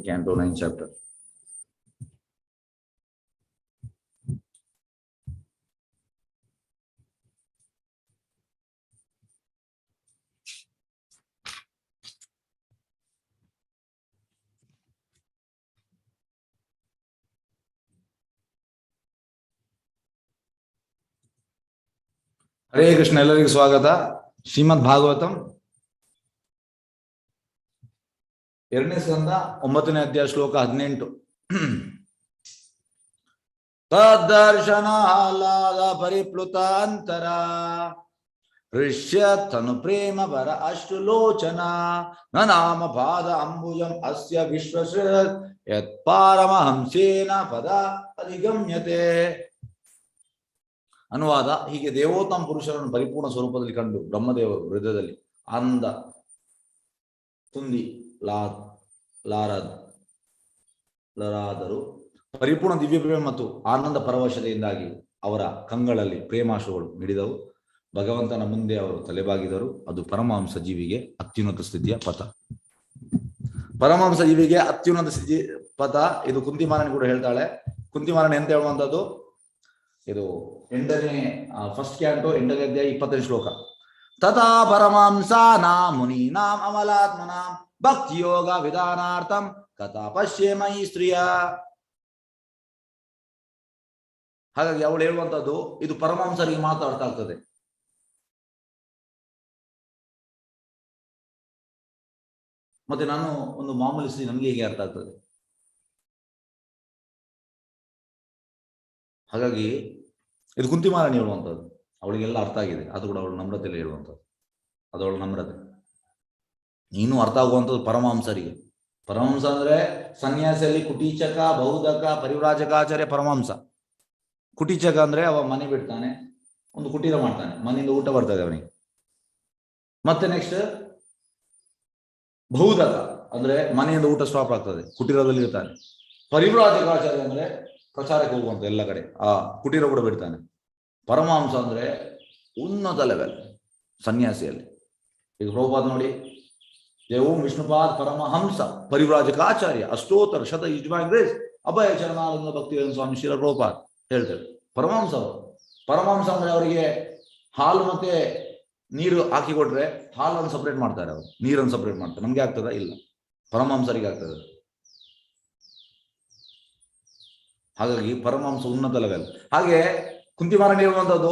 canto 9th chapter. Hare Krishna. ಎಲ್ಲರಿಗೂ ಸ್ವಾಗತ. ಶ್ರೀಮದ್ ಭಾಗವತಂ 2ನೇ ಸ್ಕಂದ 9ನೇ ಅಧ್ಯಾಯ ಶ್ಲೋಕ 18. ತದ್ದರ್ಶನಾಹ್ಲಾದ ಪರಿಪ್ಲುತಾಂತರ ಹೃಷ್ಯ ತನು ಪ್ರೇಮ ವರ ಅಶ್ರುಲೋಚನ ನಾಮ ಪಾದ ಅಂಬುಜಂ ಅಸ್ಯ ವಿಶ್ವಶ್ರ ಯತ್ ಪಾರಮಹಂಸೇನ ಪದ ಅಧಿಗಮ್ಯತೆ. ಅನುವಾದ: ಹೀಗೆ ದೇವೋತ್ತಮ ಪುರುಷರನ್ನು ಪರಿಪೂರ್ಣ ಸ್ವರೂಪದಲ್ಲಿ ಕಂಡು ಬ್ರಹ್ಮದೇವರು ಹೃದಯದಲ್ಲಿ ಆನಂದ ತುಂಬಿ ಲಾರಾದರು. ಪರಿಪೂರ್ಣ ದಿವ್ಯ ಪ್ರೇಮ ಮತ್ತು ಆನಂದ ಪರವಶತೆಯಿಂದಾಗಿ ಅವರ ಕಂಗಳಲ್ಲಿ ಪ್ರೇಮಾಶ್ರುಗಳು ಮಿಡಿದವು. ಭಗವಂತನ ಮುಂದೆ ಅವರು ತಲೆಬಾಗಿದರು. ಅದು ಪರಮಹಂಸ ಜೀವಿಗೆ ಅತ್ಯುನ್ನತ ಸ್ಥಿತಿಯ ಪಥ. ಪರಮಹಂಸ ಜೀವಿಗೆ ಅತ್ಯುನ್ನತ ಸ್ಥಿತಿ ಪಥ. ಇದು ಕುಂತಿಮಾರನಿ ಕೂಡ ಹೇಳ್ತಾಳೆ. ಕುಂತಿಮಾರನಿ ಎಂತ ಹೇಳುವಂಥದ್ದು, ಇದು 8ನೇ ಫಸ್ಟ್ ಕ್ಯಾಂಟೋ 8ನೇ ಅಧ್ಯಾಯ 20ನೇ ಶ್ಲೋಕ. ತಥಾ ಪರಮಹಂಸಾನಾಂ ಮುನೀನಾಂ ಅಮಲಾತ್ಮನಾಂ ಭಕ್ತಿ ಯೋಗ ವಿಧಾನಾರ್ಥಂ ಕಥಾ ಪಶ್ಯೇಮಯಿ ಸ್ತ್ರೀಯ. ಹಾಗಾಗಿ ಅವಳು ಹೇಳುವಂತದ್ದು ಇದು ಪರಮಹಂಸರಿಗೆ ಮಾತ್ರ ಅರ್ಥ ಆಗ್ತದೆ. ಮತ್ತೆ ನಾನು ಒಂದು ಮಾಮೂಲಿ ಸ್ತ್ರೀ, ನಮಗೆ ಹೇಗೆ ಅರ್ಥ ಆಗ್ತದೆ? ಹಾಗಾಗಿ ಇದು ಕುಂತಿಮಾರನಿ ಹೇಳುವಂಥದ್ದು. ಅವಳಿಗೆಲ್ಲ ಅರ್ಥ ಆಗಿದೆ. ಅದು ಕೂಡ ಅವಳು ನಮ್ರತೆಯಲ್ಲಿ ಹೇಳುವಂಥದ್ದು. ಅದು ಅವಳು ನಮ್ರತೆ. ನೀನು ಅರ್ಥ ಆಗುವಂಥದ್ದು ಪರಮಹಂಸರಿಗೆ. ಪರಮಹಂಸ ಅಂದ್ರೆ ಸನ್ಯಾಸಿಯಲ್ಲಿ ಕುಟೀಚಕ, ಬಹುದಕ, ಪರಿವ್ರಾಜಕಾಚಾರ್ಯ ಪರಮಹಂಸ. ಕುಟೀಚಕ ಅಂದ್ರೆ ಅವ ಮನೆ ಬಿಡ್ತಾನೆ, ಒಂದು ಕುಟೀರ ಮಾಡ್ತಾನೆ, ಮನೆಯಿಂದ ಊಟ ಬರ್ತದೆ ಅವನಿಗೆ. ಮತ್ತೆ ನೆಕ್ಸ್ಟ್ ಬಹುದಕ ಅಂದ್ರೆ ಮನೆಯಿಂದ ಊಟ ಸ್ಟಾಪ್ ಆಗ್ತದೆ, ಕುಟೀರದಲ್ಲಿ ಇರ್ತಾನೆ. ಪರಿವ್ರಾಜಕಾಚಾರ್ಯ ಅಂದ್ರೆ ಪ್ರಚಾರಕ್ಕೆ ಹೋಗುವಂತ ಎಲ್ಲ ಕಡೆ, ಆ ಕುಟೀರ ಕೂಡ ಬಿಡ್ತಾನೆ. ಪರಮಹಂಸ ಅಂದ್ರೆ ಉನ್ನತ ಲೆವೆಲ್ ಸನ್ಯಾಸಿಯಲ್ಲಿ. ಈಗ ಪ್ರಭುಪಾದ ನೋಡಿ, ದೇವಂ ವಿಷ್ಣುಪಾದ್ ಪರಮಹಂಸ ಪರಿವ್ರಾಜಕಾಚಾರ್ಯ ಅಷ್ಟೋತ್ತರ ಶತ ಯುಜ್ಮಾನ್ ಗ್ರೇಸ್ ಅಭಯ ಚರಣಾನಂದ ಭಕ್ತಿ ಸ್ವಾಮಿ ಶ್ರೀಲ ಪ್ರಭುಪಾದ್ ಹೇಳ್ತಾರೆ. ಪರಮಹಂಸ ಅವರು. ಪರಮಹಂಸ ಅಂದ್ರೆ ಅವರಿಗೆ ಹಾಲು ಮತ್ತೆ ನೀರು ಹಾಕಿ ಕೊಟ್ರೆ ಹಾಲನ್ನು ಸಪರೇಟ್ ಮಾಡ್ತಾರೆ, ಅವರು ನೀರನ್ನು ಸಪರೇಟ್ ಮಾಡ್ತಾರೆ. ನಮ್ಗೆ ಆಗ್ತದ? ಇಲ್ಲ, ಪರಮಹಂಸರಿಗೆ ಆಗ್ತದೆ. ಹಾಗಾಗಿ ಪರಮಹಂಸ ಉನ್ನತ ಲೆವೆಲ್. ಹಾಗೆ ಕುಂತಿಮಾರನಿ ಹೇಳುವಂಥದ್ದು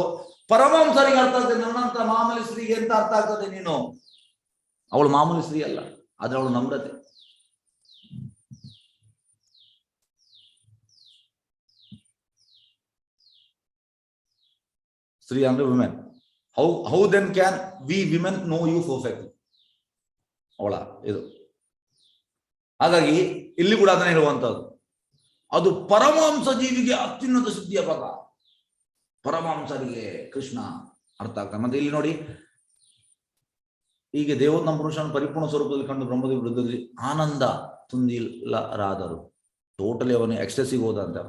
ಪರಮಹಂಸರಿಗೆ ಅರ್ಥ ಆಗ್ತದೆ. ನನ್ನಂತ ಮಾಮೂಲಿ ಸ್ತ್ರೀಗೆ ಎಂತ ಅರ್ಥ ಆಗ್ತದೆ ನೀನು? ಅವಳು ಮಾಮೂಲಿ ಸ್ತ್ರೀ ಅಲ್ಲ, ಆದ್ರೆ ಅವಳು ನಮ್ರತೆ. ಸ್ತ್ರೀ ಅಂದ್ರೆ women. How then can we women know you perfectly? ಅವಳ ಇದು. ಹಾಗಾಗಿ ಇಲ್ಲಿ ಕೂಡ ಅದನ್ನ ಹೇಳುವಂಥದ್ದು. ಅದು ಪರಮಹಂಸ ಜೀವಿಗೆ ಅತ್ಯುನ್ನತ ಸಿದ್ಧಿಯ ಪದ. ಪರಮಹಂಸರಿಗೆ ಕೃಷ್ಣ ಅರ್ಥ ಆಗ್ತಾನೆ. ಮತ್ತೆ ಇಲ್ಲಿ ನೋಡಿ, ಹೀಗೆ ದೇವೋತ್ತಮ ಪುರುಷನ ಪರಿಪೂರ್ಣ ಸ್ವರೂಪದಲ್ಲಿ ಕಂಡು ಬ್ರಹ್ಮದೇವ ವೃದ್ಧದಲ್ಲಿ ಆನಂದ ತುಂದಿಲ್ಲರಾದರು. ಟೋಟಲಿ ಅವನು ಎಕ್ಸ್ಟೆಸಿಗೆ ಹೋದಂತೆ.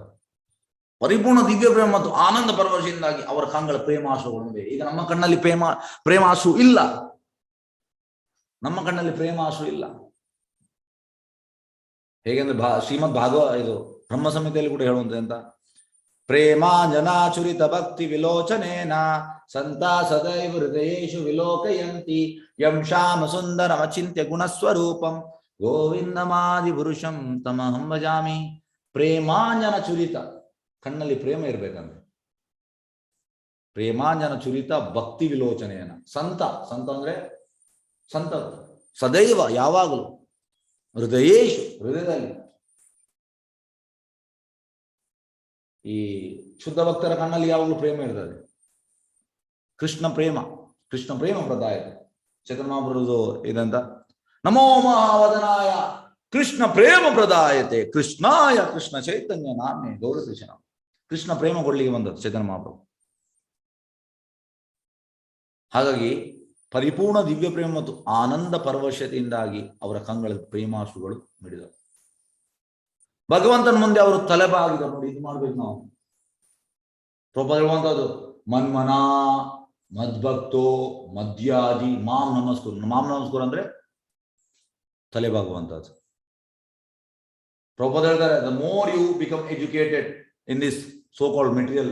ಪರಿಪೂರ್ಣ ದಿವ್ಯ ಪ್ರೇಮ ಮತ್ತು ಆನಂದ ಪರವಶೆಯಿಂದಾಗಿ ಅವರ ಕಂಗಳ ಪ್ರೇಮಾಶ್ರುಗಳು. ಈಗ ನಮ್ಮ ಕಣ್ಣಲ್ಲಿ ಪ್ರೇಮಾಶ್ರು ಇಲ್ಲ. ನಮ್ಮ ಕಣ್ಣಲ್ಲಿ ಪ್ರೇಮಾಶ್ರು ಇಲ್ಲ. ಹೇಗೆಂದ್ರೆ ಶ್ರೀಮದ್ ಇದು ಬ್ರಹ್ಮ ಸಂಹಿತೆಯಲ್ಲಿ ಕೂಡ ಹೇಳುವಂತೆ ಅಂತ, ಪ್ರೇಮಾಂಜನಾಚುರಿತ ಭಕ್ತಿ ವಿಲೋಚನೇನ ಸಂತ ಸದೈವ ಹೃದಯೇಶು ವಿಲೋಕಯಂತಿ ಯಂ ಶ್ಯಾಮ ಸುಂದರಮಚಿಂತ್ಯ ಗುಣಸ್ವರೂಪಂ ಗೋವಿಂದಮಾದಿ ಪುರುಷಂ ತಮಹಂ ಭಜಾಮಿ. ಪ್ರೇಮಾಂಜನ ಚುರಿತ, ಕಣ್ಣಲ್ಲಿ ಪ್ರೇಮ ಇರ್ಬೇಕಂದ್ರೆ. ಪ್ರೇಮಾಂಜನ ಚುರಿತ ಭಕ್ತಿ ವಿಲೋಚನೆಯನ ಸಂತ ಅಂದ್ರೆ ಸಂತ ಸದೈವ ಯಾವಾಗಲೂ ಹೃದಯೇಶು ಹೃದಯದಲ್ಲಿ. ಈ ಶುದ್ಧ ಭಕ್ತರ ಕಣ್ಣಲ್ಲಿ ಯಾವಾಗಲೂ ಪ್ರೇಮ ಇರ್ತದೆ. ಕೃಷ್ಣ ಪ್ರೇಮ ಪ್ರದಾಯತೆ. ಚೈತನ್ಯ ಮಹಾಪ್ರಭುದು ಇದಂತ ನಮೋ ಮಹಾವದನಾಯ ಕೃಷ್ಣ ಪ್ರೇಮ ಪ್ರದಾಯತೆ ಕೃಷ್ಣಾಯ ಕೃಷ್ಣ ಚೈತನ್ಯ ನಾಮೇ ಗೌರಕೃಷ್ಣ. ಕೃಷ್ಣ ಪ್ರೇಮ ಕೊಡ್ಲಿಕ್ಕೆ ಬಂದದ್ದು ಚೈತನ್ಯ ಮಹಾಪ್ರಭು. ಹಾಗಾಗಿ ಪರಿಪೂರ್ಣ ದಿವ್ಯ ಪ್ರೇಮ ಮತ್ತು ಆನಂದ ಪರವಶತೆಯಿಂದಾಗಿ ಅವರ ಕಂಗಳಲ್ಲಿ ಪ್ರೇಮಾಶ್ರುಗಳು ಮಿಡಿದವು. ಭಗವಂತನ ಮುಂದೆ ಅವರು ತಲೆಬಾಗಿದರು. ನೋಡಿ, ಇದು ಮಾಡ್ಬೇಕು ನಾವು. ಪ್ರಭುಪಾದ ಹೇಳುವಂತದ್ದು ಮನ್ಮನಾ ಮದ್ಭಕ್ತೋ ಮದ್ಯಾದಿ ಮಾಂ ನಮಸ್ಕುರು. ಮಾಂ ನಮಸ್ಕುರು ಅಂದ್ರೆ ತಲೆಬಾಗುವಂತದ್ದು. ಪ್ರಭುಪಾದ ಹೇಳ್ತಾರೆ, the more you become educated in this so called material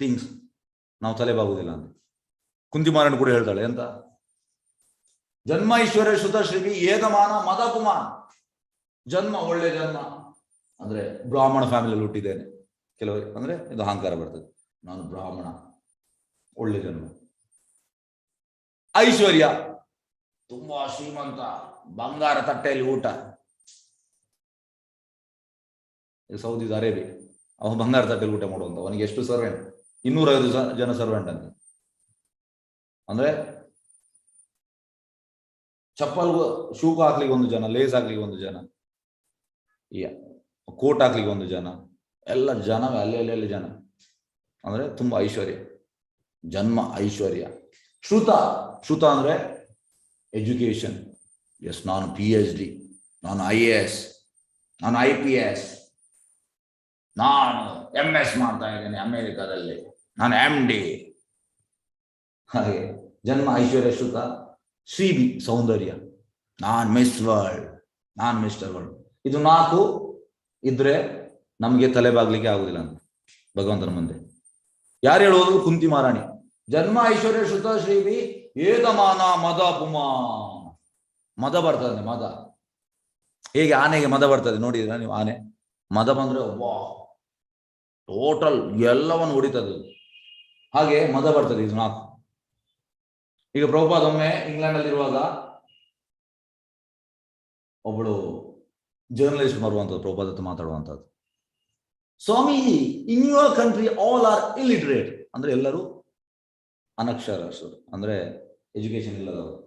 things, ನಾವು ತಲೆಬಾಗುವುದಿಲ್ಲ ಅಂತ. ಕುಂತಿಮಾರನ್ ಕೂಡ ಹೇಳ್ತಾಳೆ ಎಂತ, ಜನ್ಮ ಐಶ್ವರ್ಯ ಶ್ರುತ ಶ್ರೀವಿ ಏಕಮಾನ ಮದ ಕುಮಾರ್. ಜನ್ಮ ಒಳ್ಳೆ ಜನ್ಮ ಅಂದ್ರೆ ಬ್ರಾಹ್ಮಣ ಫ್ಯಾಮಿಲಿಯಲ್ಲಿ ಹುಟ್ಟಿದ್ದೇನೆ, ಕೆಲವರು ಅಂದ್ರೆ ಇದು ಅಹಂಕಾರ ಬರ್ತದೆ, ನಾನು ಬ್ರಾಹ್ಮಣ, ಒಳ್ಳೆ ಜನ್ಮ. ಐಶ್ವರ್ಯ, ತುಂಬಾ ಶ್ರೀಮಂತ, ಬಂಗಾರ ತಟ್ಟೆಯಲ್ಲಿ ಊಟ. ಸೌದಿ ಅರೇಬಿಯಾ, ಅವನು ಬಂಗಾರ ತಟ್ಟೆಯಲ್ಲಿ ಊಟ ಮಾಡುವಂತ, ಅವನಿಗೆ ಎಷ್ಟು ಸರ್ವೆಂಟ್, 250 ಜನ ಸರ್ವೆಂಟ್ ಅಂತ. ಅಂದ್ರೆ ಚಪ್ಪಲ್ ಶೂಕ್ ಹಾಕ್ಲಿಕ್ಕೆ 1 ಜನ, ಲೇಸ್ ಹಾಕ್ಲಿಕ್ಕೆ 1 ಜನ, ಕೋಟ್ ಹಾಕ್ಲಿಕ್ಕೆ 1 ಜನ, ಎಲ್ಲ ಜನವೇ ಅಲ್ಲಿ ಜನ. ಅಂದ್ರೆ ತುಂಬಾ ಐಶ್ವರ್ಯ, ಜನ್ಮ ಐಶ್ವರ್ಯ. ಶ್ರುತ ಅಂದ್ರೆ ಎಜುಕೇಶನ್. ಎಸ್, ನಾನು PhD, ನಾನು IAS, ನಾನು IPS, ನಾನು MS ಮಾಡ್ತಾ ಇದ್ದೇನೆ ಅಮೆರಿಕದಲ್ಲಿ, ನಾನು MD. ಹಾಗೆ ಜನ್ಮ ಐಶ್ವರ್ಯ ಶ್ರುತ. ಶ್ರೀವಿ ಸೌಂದರ್ಯ, ನಾನ್ ಮಿಸ್ ವರ್ಲ್ಡ್, ನಾನ್ ಮಿಸ್ಟರ್ ವರ್ಲ್ಡ್. ಇದು 4 ಇದ್ರೆ ನಮ್ಗೆ ತಲೆಬಾಗ್ಲಿಕ್ಕೆ ಆಗುದಿಲ್ಲ ಅಂತ ಭಗವಂತನ ಮುಂದೆ. ಯಾರು ಹೇಳುವುದು? ಕುಂತಿ ಮಹಾರಾಣಿ. ಜನ್ಮ ಐಶ್ವರ್ಯ ಶ್ರುತ ಶ್ರೀವಿ ಏಕಮಾನ ಮದ ಪುಮಾ. ಮದ ಬರ್ತದೆ, ಮದ. ಹೇಗೆ ಆನೆಗೆ ಮದ ಬರ್ತದೆ ನೋಡಿದ್ರ ನೀವು? ಆನೆ ಮದ ಬಂದ್ರೆ ವಾ ಟೋಟಲ್ ಎಲ್ಲವನ್ನು ಹೊಡಿತದೆ, ಹಾಗೆ ಮದ ಬರ್ತದೆ. ಇದು 4. ಈಗ ಪ್ರಭುಪಾದ ಒಮ್ಮೆ ಇಂಗ್ಲೆಂಡ್ ಅಲ್ಲಿ ಇರುವಾಗ ಒಬ್ಬಳು ಜರ್ನಲಿಸ್ಟ್ ಬರುವಂಥದ್ದು, ಪ್ರಭುಪಾದ ಹತ್ರ ಮಾತಾಡುವಂಥದ್ದು. Swami, in your country all are illiterate. ಅಂದ್ರೆ ಎಲ್ಲರೂ ಅನಕ್ಷರಸ್ಥರು, ಅಂದ್ರೆ ಎಜುಕೇಶನ್ ಇಲ್ಲದವರು.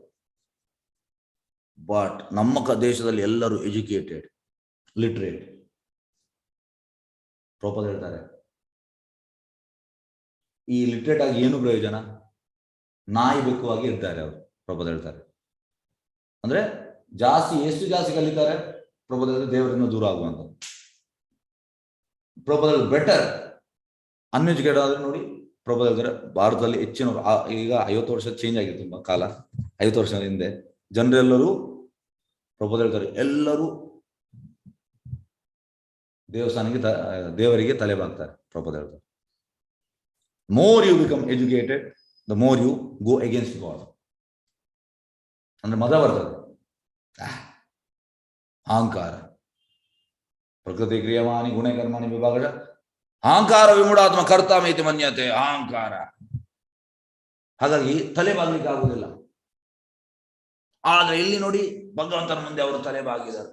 ಬಟ್ ನಮ್ಮ ದೇಶದಲ್ಲಿ ಎಲ್ಲರೂ ಎಜುಕೇಟೆಡ್, ಲಿಟ್ರೇಟ್. ಪ್ರಭುಪಾದ ಹೇಳ್ತಾರೆ, ಈ ಲಿಟ್ರೇಟ್ ಆಗಿ ಏನು ಪ್ರಯೋಜನ? ನಾಯಿ ಬೆಕ್ಕುವಾಗಿ ಇರ್ತಾರೆ ಅವರು. ಪ್ರಭುಪಾದ ಹೇಳ್ತಾರೆ, ಅಂದ್ರೆ ಎಷ್ಟು ಜಾಸ್ತಿ ಕಲಿತಾರೆ ಪ್ರಭುಪಾದ ದೇವರಿಂದ ದೂರ ಆಗುವಂತ. ಪ್ರಭುಪಾದ ಬೆಟರ್ ಅನ್ಎಜುಕೇಟೆಡ್ ಆದ್ರೆ ನೋಡಿ. ಪ್ರಭುಪಾದ ಹೇಳ್ತಾರೆ, ಭಾರತದಲ್ಲಿ ಹೆಚ್ಚಿನ, ಈಗ 50 ವರ್ಷ ಚೇಂಜ್ ಆಗಿದೆ ತುಂಬಾ ಕಾಲ. 50 ವರ್ಷದ ಹಿಂದೆ ಜನರೆಲ್ಲರೂ, ಪ್ರಭುಪಾದ ಹೇಳ್ತಾರೆ, ಎಲ್ಲರೂ ದೇವರಿಗೆ ತಲೆ ಬಾಗ್ತಾರೆ. ಪ್ರಭುಪಾದ ಹೇಳ್ತಾರೆ, more you become educated, the more you go against God. ಅಂದ್ರೆ ಮದ ಬರ್ತದೆ, ಅಹಂಕಾರ. ಪ್ರಕೃತಿ ಕ್ರಿಯಮಾನಿ ಗುಣ ಕರ್ಮಾಣಿ ವಿಭಾಗ ಅಹಂಕಾರ ವಿಮೂಢಾತ್ಮ ಕರ್ತಾಮೇತಿ ಮನ್ಯತೆ. ಅಹಂಕಾರ. ಹಾಗಾಗಿ ತಲೆ ಬಾಗ್ಲಿಕ್ಕೆ ಆಗುವುದಿಲ್ಲ. ಆದ್ರೆ ಇಲ್ಲಿ ನೋಡಿ, ಭಗವಂತನ ಮುಂದೆ ಅವರು ತಲೆ ಬಾಗಿದ್ದಾರೆ.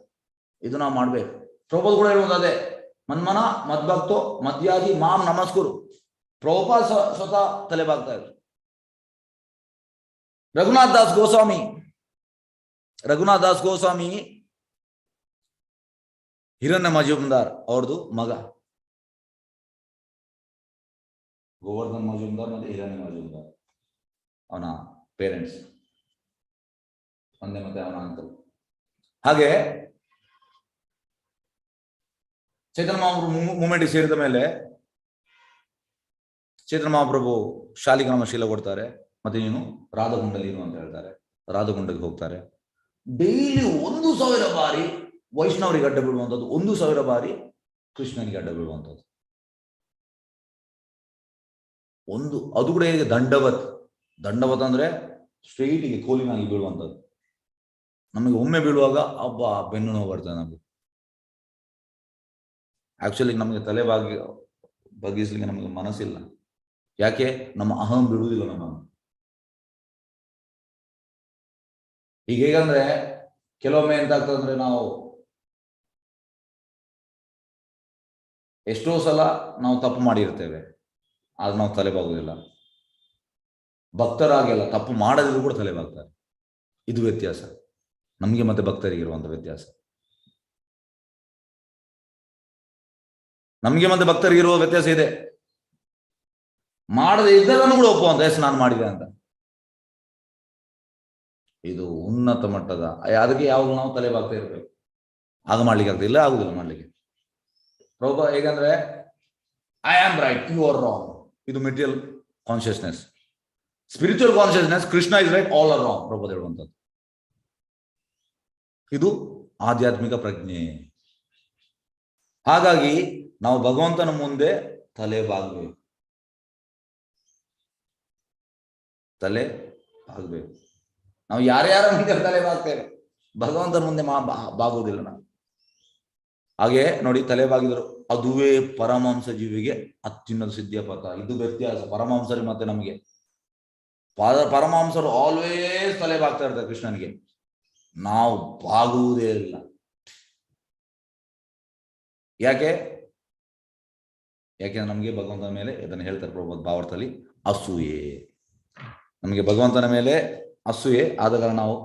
ಇದು ನಾವು ಮಾಡ್ಬೇಕು. ಪ್ರಭುಪಾದ ಕೂಡ ಹೇಳುವುದು ಅದೇ, ಮನ್ಮನ ಮದ್ಭಕ್ತೋ ಮದ್ಯಾದಿ ಮಾಂ ನಮಸ್ಕುರು. ಪ್ರಭುಪಾದ ಸ್ವತಃ ತಲೆ ಬಾಗ್ತಾ ಇದ್ರು. ರಘುನಾಥ್ ದಾಸ್ ಗೋಸ್ವಾಮಿ ಹಿರಣ್ಯ ಮಜುಮ್ದಾರ್ ಅವ್ರದ್ದು ಮಗ. ಗೋವರ್ಧನ್ ಮಜುಮ್ದಾರ್ ಮತ್ತೆ ಹಿರಣ್ಯ ಮಜುಮ್ದಾರ್ ಅವನ ಪೇರೆಂಟ್ಸ್ ಒಂದೇ, ಮತ್ತೆ ಅವನ ಅಂಕಲ್. ಹಾಗೆ ಚೈತನ್ಯ ಮಹಾಪ್ರಭು ಮೂಮೆಂಟ್ ಸೇರಿದ ಮೇಲೆ ಚೈತನ್ಯ ಮಹಾಪ್ರಭು ಶಾಲಿಗ್ರಾಮ ಶೀಲ ಕೊಡ್ತಾರೆ. ಮತ್ತೆ ನೀನು ರಾಧಗುಂಡಲ್ಲಿ ಇರು ಅಂತ ಹೇಳ್ತಾರೆ. ರಾಧಗುಂಡಕ್ಕೆ ಹೋಗ್ತಾರೆ. ಡೈಲಿ 1000 ಬಾರಿ ವೈಷ್ಣವರಿಗೆ ಅಡ್ಡ ಬೀಳುವಂಥದ್ದು, 1000 ಬಾರಿ ಕೃಷ್ಣನಿಗೆ ಅಡ್ಡ ಬೀಳುವಂಥದ್ದು. ಅದು ಕೂಡ ಹೇಗೆ ದಂಡವತ್ ಅಂದ್ರೆ ಸ್ಟ್ರೈಟಿಗೆ ಕೋಲಿನಾಗಿ ಬೀಳುವಂಥದ್ದು. ನಮಗೆ ಒಮ್ಮೆ ಬೀಳುವಾಗ ಬೆನ್ನು ನೋವು ಬರ್ತದೆ ನಮಗೆ. ಆಕ್ಚುಲಿ ನಮಗೆ ತಲೆ ಬಗ್ಗಿಸ್ಲಿಕ್ಕೆ ನಮಗೆ ಮನಸ್ಸಿಲ್ಲ. ಯಾಕೆ? ನಮ್ಮ ಅಹಂ ಬಿಡುವುದಿಲ್ಲ ನಮ್ಮನ್ನು. ಈಗ ಹೇಗಂದ್ರೆ ಕೆಲವೊಮ್ಮೆ ಎಂತ ಆಗ್ತದೆ ಅಂದ್ರೆ, ನಾವು ಎಷ್ಟೋ ಸಲ ನಾವು ತಪ್ಪು ಮಾಡಿರ್ತೇವೆ, ಆದ್ರೆ ನಾವು ತಲೆ ಬಾಗುವುದಿಲ್ಲ. ಭಕ್ತರಾಗೆಲ್ಲ ತಪ್ಪು ಮಾಡದಿದ್ರು ಕೂಡ ತಲೆ ಬಾಗ್ತಾರೆ. ಇದು ವ್ಯತ್ಯಾಸ ನಮಗೆ ಮತ್ತೆ ಭಕ್ತರಿಗೆ ಇರುವಂತ ವ್ಯತ್ಯಾಸ. ನಮಗೆ ಮತ್ತೆ ಭಕ್ತರಿಗೆ ಇರುವ ವ್ಯತ್ಯಾಸ ಇದೆ. ಮಾಡದೆ ಇದ್ದರನ್ನು ಕೂಡ ಒಪ್ಪುವಂತ, ಎಸ್ ನಾನು ಮಾಡಿದೆ ಅಂತ. ಇದು ಉನ್ನತ ಮಟ್ಟದ. ಅದಕ್ಕೆ ಯಾವಾಗ ನಾವು ತಲೆ ಬಾಗ್ತಾ ಇರ್ಬೇಕು. ಆಗ ಮಾಡ್ಲಿಕ್ಕೆ ಆಗ್ತದೆ, ಇಲ್ಲ ಆಗುದಿಲ್ಲ ಮಾಡ್ಲಿಕ್ಕೆ. ಪ್ರಭುಪಾದ ಹೇಗಂದ್ರೆ, I am right, you are wrong. ಇದು material consciousness. Spiritual consciousness, Krishna is right, all are wrong. Prabhupada ಹೇಳುವಂಥದ್ದು ಇದು ಆಧ್ಯಾತ್ಮಿಕ ಪ್ರಜ್ಞೆ. ಹಾಗಾಗಿ ನಾವು ಭಗವಂತನ ಮುಂದೆ ತಲೆ ಬಾಗಬೇಕು, ತಲೆ ಬಾಗಬೇಕು. ನಾವು ಯಾರ್ಯಾರ ಮುಂದೆ ತಲೆ ಬಾಗ್ತೇವೆ, ಭಗವಂತನ ಮುಂದೆ ಬಾಗುವುದಿಲ್ಲ ನಾವು. ಹಾಗೆ ನೋಡಿ, ತಲೆ ಬಾಗಿದರು ಅದುವೇ ಪರಮಹಂಸ ಜೀವಿಗೆ ಅತ್ಯುನ್ನತ ಸಿದ್ಧಿಯ ಪಥ. ಇದು ವ್ಯತ್ಯಾಸ ಪರಮಹಂಸರಿಗೆ ಮತ್ತೆ ನಮಗೆ. ಪರಮಹಂಸರು ಆಲ್ವೇಸ್ ತಲೆ ಬಾಗ್ತಾ ಇರ್ತಾರೆ ಕೃಷ್ಣನಿಗೆ, ನಾವು ಬಾಗುವುದೇ ಇಲ್ಲ. ಯಾಕೆಂದ್ರೆ ನಮಗೆ ಭಗವಂತನ ಮೇಲೆ, ಇದನ್ನು ಹೇಳ್ತಾರೆ ಪ್ರಭುಪಾದ ಭಾವಾರ್ಥದಲ್ಲಿ, ಅಸೂಯೆ. ನಮಗೆ ಭಗವಂತನ ಮೇಲೆ ಅಸೂಯೆ ಆದ ಕಾರಣ ನಾವು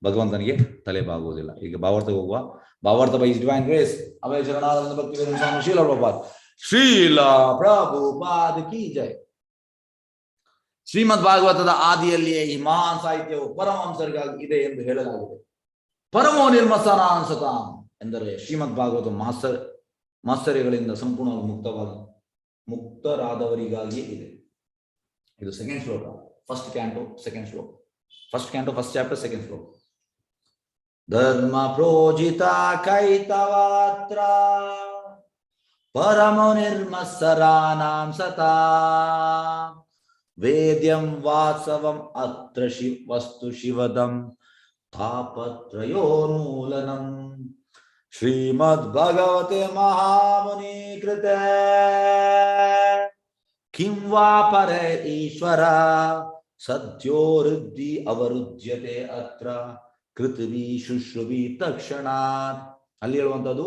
ಭಗವಂತನಿಗೆ ತಲೆ ಬಾಗುವುದಿಲ್ಲ. ಈಗ ಭಾವಾರ್ಥಕ್ಕೆ ಹೋಗುವ. ಭಾವಾರ್ಥ ಬೈ ಡಿವೈನ್ ಗ್ರೇಸ್ ಅಭಯ ಶರಣಾನಂದ ಭಕ್ತಿ ವೇದಾಂತ ಸ್ವಾಮಿ ಶ್ರೀಲ ಪ್ರಭುಪಾದ್ ಶ್ರೀಲ ಪ್ರಭುಪಾದ್ ಕಿ ಜೈ. ಶ್ರೀಮದ್ ಭಾಗವತದ ಆದಿಯಲ್ಲಿಯೇ ಈ ಮಹಾನ್ ಸಾಹಿತ್ಯವು ಪರಮಹಂಸರಿಗಾಗಿ ಇದೆ ಎಂದು ಹೇಳಲಾಗಿದೆ. ಪರಮೋ ನಿರ್ಮಸನಾಂಸತಾಂ ಎಂದರೆ ಶ್ರೀಮದ್ ಭಾಗವತ ಮಾತ್ಸರ್ಯಗಳಿಂದ ಸಂಪೂರ್ಣವಾಗಿ ಮುಕ್ತರಾದವರಿಗಾಗಿಯೇ ಇದೆ. ಇದು ಸೆಕೆಂಡ್ ಶ್ಲೋಕ, ಫಸ್ಟ್ ಕ್ಯಾಂಟೋ ಸೆಕೆಂಡ್ ಶ್ಲೋಕ, ಫಸ್ಟ್ ಕ್ಯಾಂಟೋ ಫಸ್ಟ್ ಚಾಪ್ಟರ್ ಸೆಕೆಂಡ್ ಶ್ಲೋಕ. ಧರ್ಮ ಪ್ರೋಜಿತ ಕೈತವಾತ್ರ ಪರಮೋ ನಿರ್ಮತ್ಸರಾನಾಂ ಸತಾ ವೇದ್ಯಂ ವಾತ್ಸವಂ ಅತ್ರ ವಸ್ತು ಶಿವದಂ ತಾಪತ್ರಯೋನ್ಮೂಲನಂ ಶ್ರೀಮದ್ ಭಗವತೆ ಮಹಾಮುನಿ ಕೃತೆ ಕಿಂ ವಾ ಪರೇ ಈಶ್ವರ ಸದ್ಯೋ ವೃದ್ಧಿ ಅವರುಜ್ಯತೆ ಅತ್ರ ಕೃತವಿ ಶುಶ್ರುವಿ ತಕ್ಷಣಾತ್. ಅಲ್ಲಿ ಹೇಳುವಂಥದ್ದು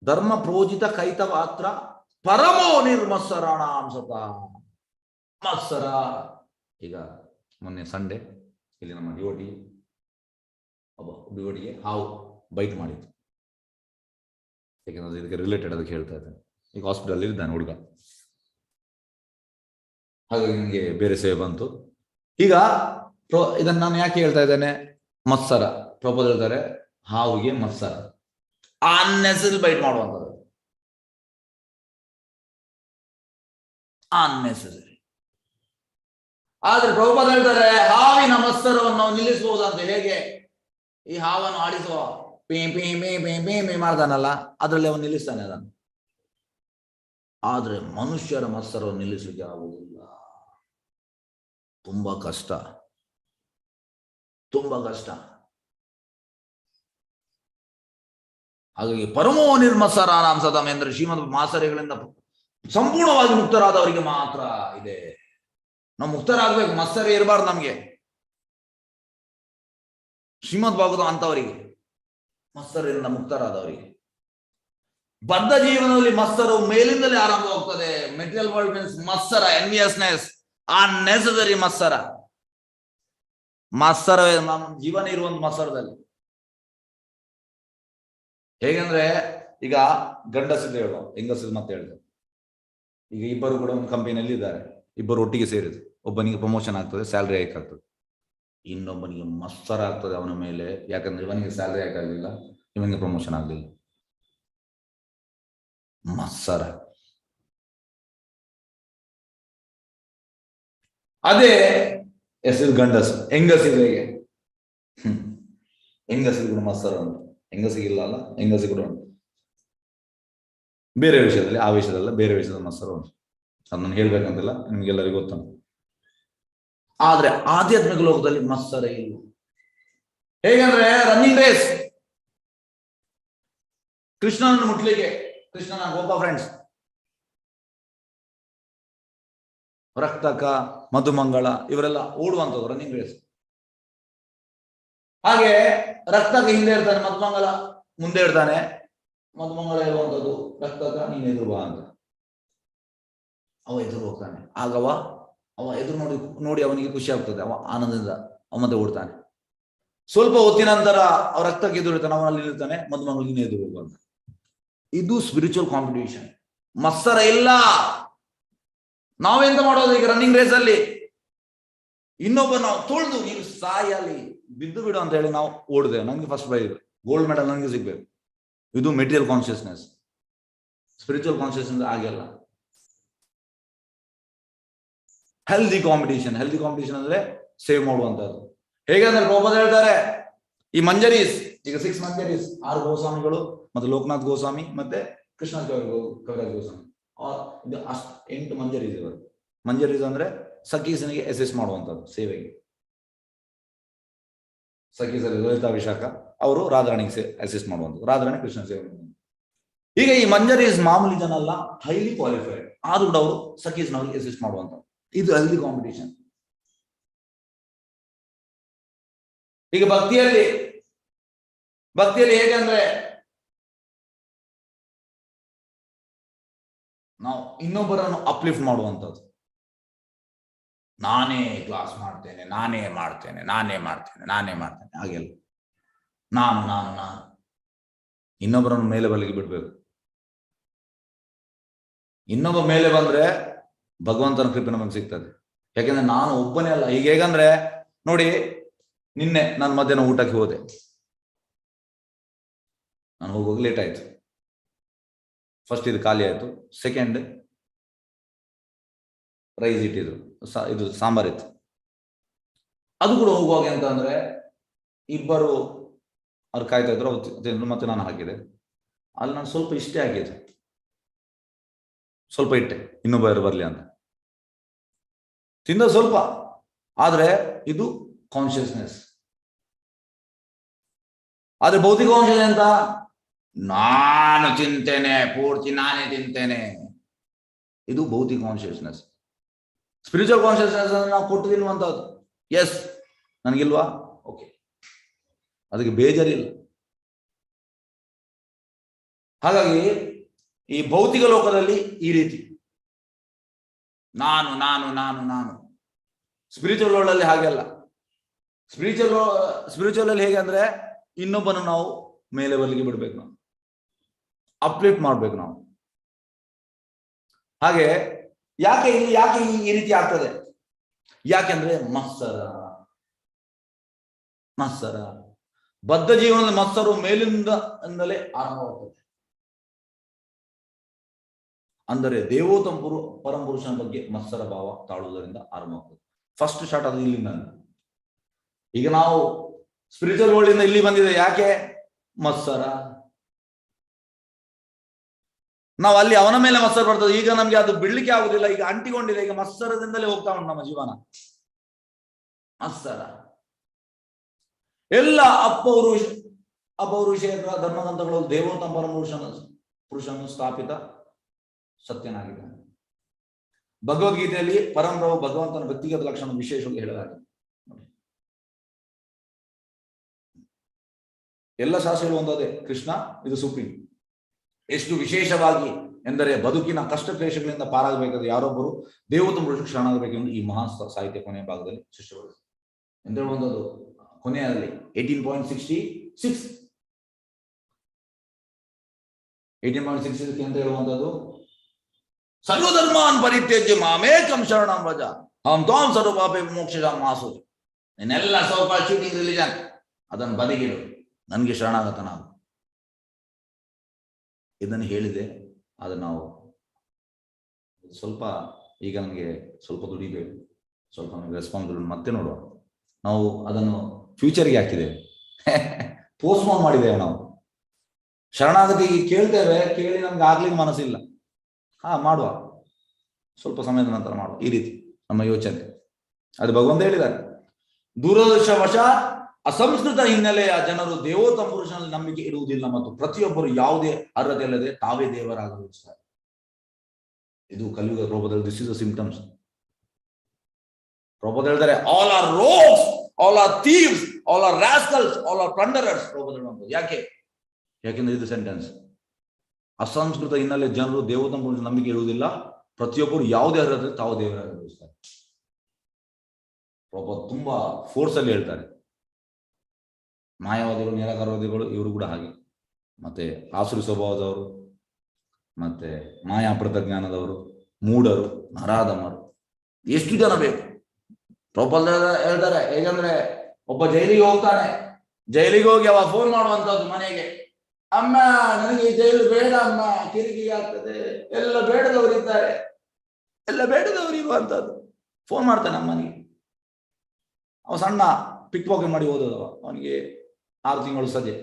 ಧರ್ಮ ಪ್ರೋಜಿತ ಕೈತವಾತ್ರ ಪರಮೋ ನಿರ್ಮತ್ಸರಾಣಾಂ ಸತಾ. ಮತ್ಸರ, ಈಗ ಮೊನ್ನೆ ಸಂಡೆ ಇಲ್ಲಿ ನಮ್ಮ ಡಿವೋಟಿಗೆ ಹಾವು ಬೈಟ್ ಮಾಡಿತ್ತು. ಯಾಕೆಂದ್ರೆ ಇದಕ್ಕೆ ರಿಲೇಟೆಡ್ ಅದಕ್ಕೆ ಹೇಳ್ತಾ ಇದ್ದೇನೆ. ಈಗ ಹಾಸ್ಪಿಟಲ್ ಇದ್ದಾನೆ ಹುಡುಗ, ಹಾಗಾಗಿ ನನಗೆ ಬೇರೆ ಸೇವೆ ಬಂತು. ಈಗ ಇದನ್ನು ನಾನು ಯಾಕೆ ಹೇಳ್ತಾ ಇದ್ದೇನೆ, ಮತ್ಸರ ಪ್ರಭುಪಾದ ಹೇಳ್ತಾರೆ ಹಾವಿಗೆ ಮತ್ಸರ, ಅನ್ನೆಸರಿ ಬೈಟ್ ಮಾಡುವಂಥದ್ದು, ಅನ್ನೆಸರಿ. ಆದ್ರೆ ಪ್ರಭುಪಾದ ಹೇಳ್ತಾರೆ ಹಾವಿನ ಮತ್ಸರವನ್ನು ನಾವು ನಿಲ್ಲಿಸಬಹುದಂತೆ. ಹೇಗೆ? ಈ ಹಾವನ್ನು ಆಡಿಸುವ ಪೇ ಪೇ ಮೇ ಪೇ ಪೇ ಮೇ ಮಾಡ್ತಾನಲ್ಲ, ಅದರಲ್ಲಿ ಅವನು ನಿಲ್ಲಿಸ್ತಾನೆ ಅದನ್ನು. ಆದ್ರೆ ಮನುಷ್ಯರ ಮತ್ಸರವನ್ನು ನಿಲ್ಲಿಸಲಿಕ್ಕೆ ಆಗುವುದಿಲ್ಲ, ತುಂಬಾ ಕಷ್ಟ, ತುಂಬಾ ಕಷ್ಟ. ಹಾಗಾಗಿ ಪರಮೋ ನಿರ್ಮತ್ಸರಾನಾಂ ಸತಾಂ ಎಂದರೆ ಶ್ರೀಮದ್ ಮಾತ್ಸರ್ಯಗಳಿಂದ ಸಂಪೂರ್ಣವಾಗಿ ಮುಕ್ತರಾದವರಿಗೆ ಮಾತ್ರ ಇದೆ. ನಾವು ಮುಕ್ತರಾಗಬೇಕು, ಮತ್ಸರ್ಯ ಇರಬಾರ್ದು ನಮ್ಗೆ. ಶ್ರೀಮದ್ ಭಾಗವತ ಅಂತವರಿಗೆ, ಮತ್ಸರದಿಂದ ಮುಕ್ತರಾದವರಿಗೆ. ಬದ್ಧ ಜೀವನದಲ್ಲಿ ಮತ್ಸರವು ಮೇಲಿಂದಲೇ ಆರಂಭವಾಗ್ತದೆ. ಮೆಟೀರಿಯಲ್ ವರ್ಲ್ಡ್ ಮೀನ್ಸ್ ಮತ್ಸರ, ಎನ್ವಿಯಸ್ನೆಸ್, ಅನ್ನೆಸೆಸರಿ ಮತ್ಸರ. ಮತ್ಸರ ನಮ್ಮ ಜೀವನ ಇರುವಂತ ಮತ್ಸರದಲ್ಲಿ. ಹೇಗೆಂದ್ರೆ ಈಗ ಗಂಡಸಿದ್ದು ಹೇಳುವ, ಹೆಂಗಸಿದ್ದು ಮತ್ತೆ ಹೇಳಿದೆ. ಈಗ ಇಬ್ಬರು ಕೂಡ ಒಂದು ಕಂಪನಿಯಲ್ಲಿ ಇದ್ದಾರೆ, ಇಬ್ಬರು ಒಟ್ಟಿಗೆ ಸೇರಿದ್ರು. ಒಬ್ಬನಿಗೆ ಪ್ರಮೋಷನ್ ಆಗ್ತದೆ, ಸ್ಯಾಲ್ರಿ ಹೈಕ್ ಆಗ್ತದೆ. ಇನ್ನೊಬ್ಬನಿಗೆ ಮತ್ಸರ ಆಗ್ತದೆ ಅವನ ಮೇಲೆ, ಯಾಕಂದ್ರೆ ಇವನಿಗೆ ಸ್ಯಾಲ್ರಿ ಹೈಕ್ ಆಗಲಿಲ್ಲ, ಇವನಿಗೆ ಪ್ರಮೋಷನ್ ಆಗಲಿಲ್ಲ. ಮತ್ಸರ. ಅದೇ ಹೆಸರು ಗಂಡಸು. ಹೆಂಗಸಿಗೆ ಹೇಗೆ? ಹೆಂಗಸಿಗೆ ಕೂಡ ಮತ್ಸರ ಉಂಟು, ಹೆಂಗಸಿಗಿಲ್ಲ ಅಲ್ಲ, ಹೆಂಗಸಿಗೆ ಕೂಡ ಉಂಟು. ಬೇರೆ ವಿಷಯದಲ್ಲಿ, ಆ ವಿಷಯದಲ್ಲ, ಬೇರೆ ವಿಷಯದ ಮತ್ಸರ ಉಂಟು. ಅದನ್ನು ಹೇಳ್ಬೇಕಂತಿಲ್ಲ, ನಿಮ್ಗೆಲ್ಲರಿಗೂ ಗೊತ್ತುಂಟು. ಆದ್ರೆ ಆಧ್ಯಾತ್ಮಿಕ ಲೋಕದಲ್ಲಿ ಮತ್ಸರ ಇಲ್ಲ. ಹೇಗಂದ್ರೆ ರನ್ನಿಂಗ್ ರೇಸ್, ಕೃಷ್ಣನನ್ನು ಮುಟ್ಲಿಕ್ಕೆ, ಕೃಷ್ಣನ ಗೋಪ ಫ್ರೆಂಡ್ಸ್ ರಕ್ತಕ, ಮಧುಮಂಗಳ ಇವರೆಲ್ಲ ಓಡುವಂಥದ್ದು ರನ್ನಿಂಗ್ ರೇಸ್. ಹಾಗೆ ರಕ್ತಕ ಹಿಂದೆ ಇರ್ತಾನೆ, ಮಧುಮಂಗಲ ಮುಂದೆ ಇರ್ತಾನೆ. ಮಧುಮಂಗಳ ಹೇಳುವಂಥದ್ದು ರಕ್ತಕ ನೀನು ಎದುರು ಬಾ ಅಂತ. ಅವ ಎದುರು ಹೋಗ್ತಾನೆ. ಆಗವ ಅವ ಎದುರು ನೋಡಿ ಅವನಿಗೆ ಖುಷಿ ಆಗ್ತದೆ, ಅವ ಆನಂದದಿಂದ ಅವ ಮತ್ತೆ ಓಡ್ತಾನೆ. ಸ್ವಲ್ಪ ಹೊತ್ತಿನ ನಂತರ ಅವ ರಕ್ತಕ್ಕೆ ಎದುರು ಇರ್ತಾನೆ, ಅವನಲ್ಲಿ ಇರ್ತಾನೆ, ಮಧುಮಂಗಳ ನೀನು ಎದುರು ಹೋಗುವಂತ. ಇದು ಸ್ಪಿರಿಚುವಲ್ ಕಾಂಪಿಟೇಷನ್. ಮತ್ಸರ ಇಲ್ಲ. ನಾವೆಂತ ಮಾಡೋದು ಈಗ ರನ್ನಿಂಗ್ ರೇಸ್ ಅಲ್ಲಿ? ಇನ್ನೊಬ್ಬ ನಾವು ತೊಳೆದು ನೀನು ಸಾಯಲ್ಲಿ ಬಿದ್ದು ಬಿಡು ಅಂತ ಹೇಳಿ ನಾವು ಓಡಿದೆ, ನಂಗೆ ಫಸ್ಟ್ ಪ್ರೈಸ್, ಗೋಲ್ಡ್ ಮೆಡಲ್ ನನಗೆ ಸಿಗ್ಬೇಕು. ಇದು ಮೆಟೀರಿಯಲ್ ಕಾನ್ಶಿಯಸ್ನೆಸ್. ಸ್ಪಿರಿಚುವಲ್ ಕಾನ್ಶಿಯಸ್ನೆಸ್ ಆಗಿಲ್ಲ. Healthy competition. ಹೆಲ್ದಿ ಕಾಂಪಿಟೇಷನ್ ಅಂದ್ರೆ ಸೇವ್ ಮಾಡುವಂತದ್ದು. ಹೇಗಂದ್ರೆ ಪ್ರಭುಪಾದ ಹೇಳ್ತಾರೆ, ಈ ಮಂಜರೀಸ್, ಈಗ 6 ಮಂಜರೀಸ್, 6 ಗೋಸ್ವಾಮಿಗಳು ಮತ್ತೆ ಲೋಕನಾಥ್ ಗೋಸ್ವಾಮಿ ಮತ್ತೆ ಕೃಷ್ಣ ಕವಿರಾಜ್ ಗೋಸ್ವಾಮಿ ಇದು 8 ಮಂಜರೀಸ್ ಇವರು. ಮಂಜರೀಸ್ ಅಂದ್ರೆ ಸಖೀಸನಿಗೆ ಅಸಿಸ್ಟ್ ಮಾಡುವಂಥದ್ದು ಸೇವೆಗೆ. ಸಖೀಸರು ಲಲಿತಾ ವಿಶಾಖ, ಅವರು ರಾಧಾರಾಣಿಗೆ ಅಸಿಸ್ಟ್ ಮಾಡುವಂಥದ್ದು, ರಾಧಾರಾಣಿ ಕೃಷ್ಣ ಸೇವೆ ಮಾಡುವಂಥದ್ದು. ಈಗ ಈ ಮಂಜರೀಸ್ ಮಾಮೂಲಿ ಜನ ಅಲ್ಲ, ಹೈಲಿ ಕ್ವಾಲಿಫೈಡ್, ಆದ್ರೂ ಕೂಡ ಅವರು ಸಖೀಸ್ನವರಿಗೆ ಅಸಿಸ್ಟ್ ಮಾಡುವಂಥದ್ದು. ಇದು ಹೆಲ್ದಿ ಕಾಂಪಿಟೇಷನ್. ಈಗ ಭಕ್ತಿಯಲ್ಲಿ ಹೇಗೆ ಅಂದ್ರೆ ನಾವು ಇನ್ನೊಬ್ಬರನ್ನು ಅಪ್ಲಿಫ್ಟ್ ಮಾಡುವಂಥದ್ದು. ನಾನೇ ಕ್ಲಾಸ್ ಮಾಡ್ತೇನೆ, ನಾನೇ ಮಾಡ್ತೇನೆ ಹಾಗೆಲ್ಲ ನಾನು ಇನ್ನೊಬ್ಬರನ್ನು ಮೇಲೆ ಬಲಿಗೆ ಬಿಡ್ಬೇಕು. ಇನ್ನೊಬ್ಬ ಮೇಲೆ ಬಂದ್ರೆ ಭಗವಂತನ ಕೃಪೆ ನಮಗೆ ಸಿಗ್ತದೆ. ಯಾಕೆಂದ್ರೆ ನಾನು ಒಬ್ಬನೇ ಅಲ್ಲ. ಈಗ ಹೇಗಂದ್ರೆ ನೋಡಿ, ನಿನ್ನೆ ನಾನು ಮಧ್ಯಾಹ್ನ ಊಟಕ್ಕೆ ಹೋದೆ, ನಾನು ಹೋಗುವಾಗ ಲೇಟ್ ಆಯ್ತು. ಫಸ್ಟ್ ಇದು ಖಾಲಿ ಆಯ್ತು, ಸೆಕೆಂಡ್ ರೈಸ್ ಇಟ್ಟಿದ್ರು, ಇದು ಸಾಂಬಾರಿತ್ತು. ಅದು ಕೂಡ ಹೋಗುವಾಗ ಎಂತ ಅಂದ್ರೆ ಇಬ್ಬರು ಅವ್ರು ಕಾಯ್ತಾ ಇದ್ರು, ಅವ್ರು ಮತ್ತೆ ನಾನು ಹಾಕಿದೆ. ಅಲ್ಲಿ ನಾನು ಸ್ವಲ್ಪ ಇಷ್ಟೇ ಹಾಕಿದೆ, ಸ್ವಲ್ಪ ಇಟ್ಟೆ ಇನ್ನೊಬ್ಬ ಯಾರು ಬರ್ಲಿ ಅಂತ. ತಿಂದ ಸ್ವಲ್ಪ, ಆದ್ರೆ ಇದು ಕಾನ್ಶಿಯಸ್ನೆಸ್. ಆದ್ರೆ ಭೌತಿಕ ಕಾನ್ಶಿಯಸ್ ಅಂತ ನಾನು ತಿಂತೇನೆ, ಪೂರ್ತಿ ನಾನೇ ತಿಂತೇನೆ, ಇದು ಭೌತಿಕ ಕಾನ್ಶಿಯಸ್ನೆಸ್. ಸ್ಪಿರಿಚುವಲ್ ಕಾನ್ಶಿಯಸ್ನೆಸ್ ನಾವು ಕೊಟ್ಟು ತಿನ್ನುವಂಥದ್ದು. ಎಸ್, ನನಗಿಲ್ವಾ, ಓಕೆ, ಅದಕ್ಕೆ ಬೇಜಾರಿಲ್ಲ. ಹಾಗಾಗಿ ಈ ಭೌತಿಕ ಲೋಕದಲ್ಲಿ ಈ ರೀತಿ ನಾನು ಸ್ಪಿರಿಚುವಲ್ ವರ್ಲ್ಡ್ ಅಲ್ಲಿ ಹಾಗೆಲ್ಲ. ಸ್ಪಿರಿಚುವಲ್ ಅಲ್ಲಿ ಹೇಗೆ ಅಂದ್ರೆ ಇನ್ನೊಬ್ಬನು ನಾವು ಮೇಲೆ ಬಲಿಗೆ ಬಿಡ್ಬೇಕು, ನಾವು ಅಪ್ಲಿಫ್ಟ್ ಮಾಡ್ಬೇಕು ನಾವು. ಹಾಗೆ ಯಾಕೆ ಈ ರೀತಿ ಆಗ್ತದೆ? ಯಾಕೆಂದ್ರೆ ಮತ್ಸರ ಬದ್ಧ ಜೀವನದ ಮತ್ಸರು ಮೇಲಿಂದಲೇ ಆರಂಭವಾಗ್ತದೆ. ಅಂದರೆ ದೇವೋತ್ತಮ ಪರಮಪುರುಷನ ಬಗ್ಗೆ ಮತ್ಸರ ಭಾವ ತಾಳುವುದರಿಂದ ಆರಂಭವಾಗ್ತದೆ. ಫಸ್ಟ್ ಸ್ಟಾರ್ಟ್ ಅದು ಇಲ್ಲಿಂದ. ಈಗ ನಾವು ಸ್ಪಿರಿಚುವಲ್ ವರ್ಲ್ಡ್ ಇಂದ ಇಲ್ಲಿ ಬಂದಿದೆ, ಯಾಕೆ? ಮತ್ಸರ. ನಾವು ಅಲ್ಲಿ ಅವನ ಮೇಲೆ ಮತ್ಸರ ಬರ್ತದೆ. ಈಗ ನಮ್ಗೆ ಅದು ಬಿಡ್ಲಿಕ್ಕೆ ಆಗುದಿಲ್ಲ, ಈಗ ಅಂಟಿಕೊಂಡಿದೆ. ಈಗ ಮತ್ಸರದಿಂದಲೇ ಹೋಗ್ತಾ ಉಂಟು ನಮ್ಮ ಜೀವನ. ಮತ್ಸರ ಎಲ್ಲ ಅಪೌರುಷೇಯ ಧರ್ಮಗ್ರಂಥಗಳು ದೇವೋತ್ತಮ ಪರಮಪುರುಷನು ಸ್ಥಾಪಿತ ಸತ್ಯನಾಗಿದ್ದಾನೆ. ಭಗವದ್ಗೀತೆಯಲ್ಲಿ ಪರಮರವು ಭಗವಂತನ ವ್ಯಕ್ತಿಗತ ಲಕ್ಷಣ ವಿಶೇಷವಾಗಿ ಹೇಳಲಾಗಿದೆ. ಎಲ್ಲ ಶಾಸ್ತ್ರಗಳು ಒಂದೇ, ಕೃಷ್ಣ ಇದು ಸುಪ್ರೀಂ. ಎಷ್ಟು ವಿಶೇಷವಾಗಿ ಎಂದರೆ ಬದುಕಿನ ಕಷ್ಟ ಕ್ಲೇಶಗಳಿಂದ ಪಾರಾಗಬೇಕಾದ್ರೆ ಯಾರೊಬ್ಬರು ದೇವೋತ್ತಮ ಪುರುಷ ಶರಣಾಗಬೇಕೆಂದು ಈ ಮಹಾ ಸಾಹಿತ್ಯ ಕೊನೆಯ ಭಾಗದಲ್ಲಿ ಸೃಷ್ಟಿಗೊಳಿಸಿದೆ. ಎಂದ್ರೆ ಒಂದದು ಕೊನೆಯಲ್ಲಿ 18.66 ಅಂತ ಹೇಳುವಂಥದ್ದು, ಸರ್ವಧರ್ಮಾನ್ ಪರಿತ್ಯಜ್ಯ ಮಾಮೇಕಂ ಶರಣಂ ವ್ರಜ ಅಹಂ ತ್ವಾಂ ಸರ್ವಪಾಪೇ ಮೋಕ್ಷಜಾಂ ಮಾಸು. ನಿನ್ನೆಲ್ಲ ಸ್ವಲ್ಪ ಶೂಟಿಂಗ್ ರಿಲಿಜನ್ ಅದನ್ನು ಬದಿಗಿಡು, ನನಗೆ ಶರಣಾಗತನಾಗು. ಇದನ್ನು ಹೇಳಿದೆ. ಆದರೆ ನಾವು ಸ್ವಲ್ಪ ಈಗ ನನಗೆ ಸ್ವಲ್ಪ ದುಡಿಬೇಕು, ಸ್ವಲ್ಪ ನಮಗೆ ರೆಸ್ಪಾನ್ಸಿಬಿಲಿಟಿ ಮತ್ತೆ ನೋಡುವ. ನಾವು ಅದನ್ನು ಫ್ಯೂಚರ್ಗೆ ಹಾಕಿದ್ದೇವೆ, ಪೋಸ್ಟ್ಪೋನ್ ಮಾಡಿದ್ದೇವೆ. ನಾವು ಶರಣಾಗತಿ ಕೇಳ್ತೇವೆ, ಕೇಳಿ ನಮ್ಗೆ ಆಗ್ಲಿಕ್ಕೆ ಮನಸ್ಸಿಲ್ಲ, ಮಾಡುವ, ಸ್ವಲ್ಪ ಸಮಯದ ನಂತರ ಮಾಡುವ, ಈ ರೀತಿ ನಮ್ಮ ಯೋಚನೆ. ಅದು ಭಗವಂತ ಹೇಳಿದ್ದಾರೆ, ದುರದೃಷ್ಟವಶ ಅಸಂಸ್ಕೃತ ಹಿನ್ನೆಲೆಯ ಜನರು ದೇವೋತ್ತಮ ಪುರುಷನಲ್ಲಿ ನಂಬಿಕೆ ಇರುವುದಿಲ್ಲ ಮತ್ತು ಪ್ರತಿಯೊಬ್ಬರು ಯಾವುದೇ ಅರ್ಹತೆ ಇಲ್ಲದೆ ತಾವೇ ದೇವರಾಗಲಿದ್ದಾರೆ. ಇದು ಕಲಿಯುಗ ರೂಪದಲ್ಲಿ this is the symptoms. Prabhupada ಹೇಳ್ತಾರೆ, all are rogues, all are thieves, all are rascals, all are plunderers. Prabhupada ಯಾಕೆ? ಯಾಕೆಂದ್ರೆ ಇದು ಸೆಂಟೆನ್ಸ್. ಅಸಂಸ್ಕೃತ ಹಿನ್ನೆಲೆ ಜನರು ದೇವೋತ್ತಮ ಪುರುಷ ನಂಬಿಕೆ ಇರುವುದಿಲ್ಲ, ಪ್ರತಿಯೊಬ್ಬರು ಯಾವುದೇ ಅರ್ಹತೆ ತಾವು ದೇವರಾಗಲಿದ್ದಾರೆ. ಪ್ರಭುಪಾದ ತುಂಬಾ ಫೋರ್ಸ್ ಅಲ್ಲಿ ಹೇಳ್ತಾರೆ. ಮಾಯಾವಾದಿಗಳು, ನಿರಾಕಾರವಾದಿಗಳು ಇವರು ಕೂಡ ಹಾಗೆ, ಮತ್ತೆ ಆಸುರಿ ಸ್ವಭಾವದವರು, ಮತ್ತೆ ಮಾಯಾ ಪ್ರಜ್ಞಾನದವರು, ಮೂಢರು, ನರಾಧಮರು, ಎಷ್ಟು ಜನ ಬೇಕು? ಪ್ರಭುಪಾದ ಹೇಳ್ತಾರೆ, ಹೇಗಂದ್ರೆ ಒಬ್ಬ ಜೈಲಿಗೆ ಹೋಗ್ತಾನೆ, ಜೈಲಿಗೆ ಹೋಗಿ ಅವ ಫೋನ್ ಮಾಡುವಂತದ್ದು ಮನೆಗೆ, ಅಮ್ಮ ನನಗೆ ಜೈಲು ಬೇಡ ಅಮ್ಮ, ಕಿರಿಕಿರಿ ಆಗ್ತದೆ, ಎಲ್ಲ ಬೇಡದವರು ಇದ್ದಾರೆ, ಎಲ್ಲ ಬೇಡದವರು ಇರುವಂತದ್ದು. ಫೋನ್ ಮಾಡ್ತಾನೆ ಅಮ್ಮನಿಗೆ. ಅವ ಸಣ್ಣ ಪಿಕ್ ಪಾಕೆಟ್ ಮಾಡಿ ಓದೋದವ, ಅವನಿಗೆ 6 ತಿಂಗಳು ಸಜೆ.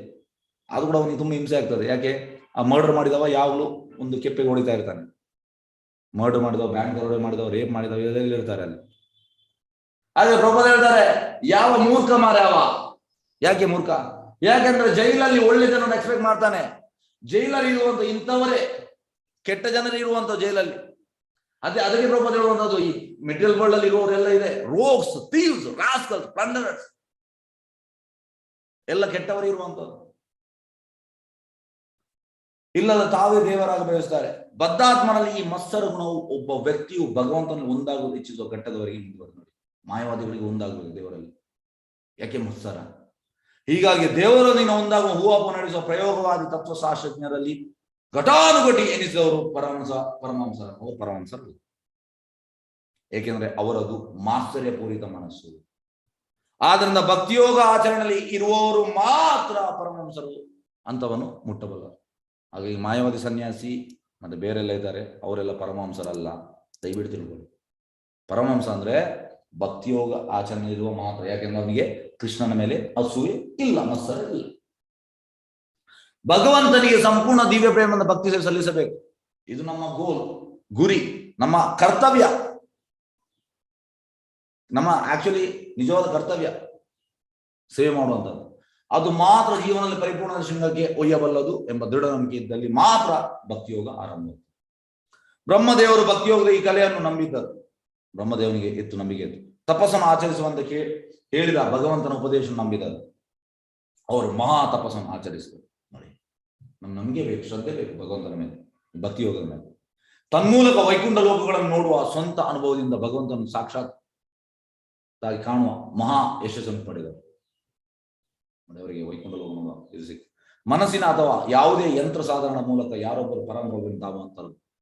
ಅದು ಕೂಡ ಅವನಿಗೆ ತುಂಬಾ ಹಿಂಸೆ ಆಗ್ತದೆ. ಯಾಕೆ? ಆ ಮರ್ಡರ್ ಮಾಡಿದವ ಯಾವಾಗಲೂ ಒಂದು ಕೆಪ್ಪೆಗೆ ಹೊಡಿತಾ ಇರ್ತಾನೆ. ಮರ್ಡರ್ ಮಾಡಿದವ, ಬ್ಯಾಂಕ್ ದರೋಡೆ ಮಾಡಿದವ, ರೇಪ್ ಮಾಡಿದವ ಇದೆಲ್ಲ ಇರ್ತಾರೆ ಅಲ್ಲಿ. ಆದ್ರೆ ಪ್ರಭುಪಾದ ಹೇಳ್ತಾರೆ, ಯಾವ ಮೂರ್ಖ ಮಾರ್ಯಾವ. ಯಾಕೆ ಮೂರ್ಖ? ಯಾಕೆಂದ್ರೆ ಜೈಲಲ್ಲಿ ಒಳ್ಳೆ ಜನರನ್ನು ಎಕ್ಸ್ಪೆಕ್ಟ್ ಮಾಡ್ತಾನೆ. ಜೈಲಲ್ಲಿ ಇರುವಂತ ಇಂಥವರೇ ಕೆಟ್ಟ ಜನರು ಇರುವಂತ ಜೈಲಲ್ಲಿ. ಅದಕ್ಕೆ ಪ್ರಭುಪಾದ ಹೇಳುವಂತದ್ದು, ಈ ಮೆಟೀರಿಯಲ್ ವರ್ಲ್ಡ್ ಅಲ್ಲಿ ಇರುವವರೆಲ್ಲ ಇದೆ, ರೋಗ್ಸ್, ಥೀವ್ಸ್, ರಾಸ್ಕಲ್ಸ್, ಪ್ಲಂಡರರ್ಸ್ ಎಲ್ಲ ಕೆಟ್ಟವರು ಇರುವಂತದ್ದು. ಇಲ್ಲದ ತಾವೇ ದೇವರಾಗಿ ಬಯಸ್ತಾರೆ. ಬದ್ಧಾತ್ಮನಲ್ಲಿ ಈ ಮತ್ಸರ ಗುಣವು ಒಬ್ಬ ವ್ಯಕ್ತಿಯು ಭಗವಂತನ ಒಂದಾಗುವುದು ಇಚ್ಛಿಸುವ ಘಟ್ಟದವರೆಗೆ ಮುಂದುವರೆದು ನೋಡಿ. ಮಾಯವಾದಿಗಳಿಗೆ ಒಂದಾಗುವುದು ದೇವರಲ್ಲಿ. ಯಾಕೆ ಮತ್ಸರ? ಹೀಗಾಗಿ ದೇವರೊಂದಿಗೆ ಒಂದಾಗುವ ಹೂವಾಪ ನಡೆಸುವ ಪ್ರಯೋಗವಾದಿ ತತ್ವಶಾಸ್ತ್ರಜ್ಞರಲ್ಲಿ ಘಟಾನುಘಟಿ ಎನಿಸಿದವರು ಪರಮಹಂಸರು. ಏಕೆಂದ್ರೆ ಅವರದು ಮಾತ್ಸರ್ಯಪೂರಿತ ಮನಸ್ಸು. ಆದ್ರಿಂದ ಭಕ್ತಿಯೋಗ ಆಚರಣೆಯಲ್ಲಿ ಇರುವವರು ಮಾತ್ರ ಪರಮಹಂಸರು ಅಂತವನ್ನು ಮುಟ್ಟಬಲ್ಲರು. ಹಾಗಾಗಿ ಮಾಯಾವಾದಿ ಸನ್ಯಾಸಿ ಮತ್ತೆ ಬೇರೆಲ್ಲ ಇದ್ದಾರೆ, ಅವರೆಲ್ಲ ಪರಮಹಂಸರಲ್ಲ. ದಯವಿಟ್ಟು ತಿಳ್ಕೊಳ್ಳಿ. ಪರಮಹಂಸ ಅಂದ್ರೆ ಭಕ್ತಿಯೋಗ ಆಚರಣೆ ಇರುವ ಮಾತ್ರ. ಯಾಕೆಂದ್ರೆ ಅವನಿಗೆ ಕೃಷ್ಣನ ಮೇಲೆ ಅಸೂಯೆ ಇಲ್ಲ, ಮತ್ಸರ ಇಲ್ಲ. ಭಗವಂತನಿಗೆ ಸಂಪೂರ್ಣ ದಿವ್ಯ ಪ್ರೇಮದ ಭಕ್ತಿ ಸೇವೆ ಸಲ್ಲಿಸಬೇಕು. ಇದು ನಮ್ಮ ಗುರಿ, ನಮ್ಮ ಕರ್ತವ್ಯ, ನಮ್ಮ ಆಕ್ಚುಲಿ ನಿಜವಾದ ಕರ್ತವ್ಯ ಸೇವೆ ಮಾಡುವಂಥದ್ದು. ಅದು ಮಾತ್ರ ಜೀವನದಲ್ಲಿ ಪರಿಪೂರ್ಣ ಶೃಂಗಕ್ಕೆ ಒಯ್ಯಬಲ್ಲದು ಎಂಬ ದೃಢ ನಂಬಿಕೆ ಇದ್ದಲ್ಲಿ ಮಾತ್ರ ಭಕ್ತಿಯೋಗ ಆರಂಭ. ಬ್ರಹ್ಮದೇವರು ಭಕ್ತಿಯೋಗದ ಈ ಕಲೆಯನ್ನು ನಂಬಿದ್ದರು. ಬ್ರಹ್ಮದೇವನಿಗೆ ಎತ್ತು ನಂಬಿಕೆ ಇತ್ತು. ತಪಸ್ಸನ್ನು ಆಚರಿಸುವಂತ ಹೇಳಿದ ಭಗವಂತನ ಉಪದೇಶ ನಂಬಿದರು. ಅವರು ಮಹಾ ತಪಸ್ಸನ್ನು ಆಚರಿಸಿದರು. ನೋಡಿ, ನಮ್ಮ ನಂಬಿಕೆ ಬೇಕು, ಶ್ರದ್ಧೆ ಬೇಕು ಭಗವಂತನ ಮೇಲೆ, ಭಕ್ತಿಯೋಗದ ಮೇಲೆ. ತನ್ಮೂಲಕ ವೈಕುಂಠ ಲೋಕಗಳನ್ನು ನೋಡುವ ಸ್ವಂತ ಅನುಭವದಿಂದ ಭಗವಂತನ ಸಾಕ್ಷಾತ್ ಕಾಣುವ ಮಹಾ ಯಶಸ್ಸನ್ನು ಪಡೆದರು. ಅವರಿಗೆ ವೈಕುಂಠ ಲೋಕ ಇದು ಸಿಕ್ತು. ಮನಸ್ಸಿನ ಅಥವಾ ಯಾವುದೇ ಯಂತ್ರ ಸಾಧನ ಮೂಲಕ ಯಾರೊಬ್ಬರು ಪರಮಭಾವವನ್ನು ಧಾಮ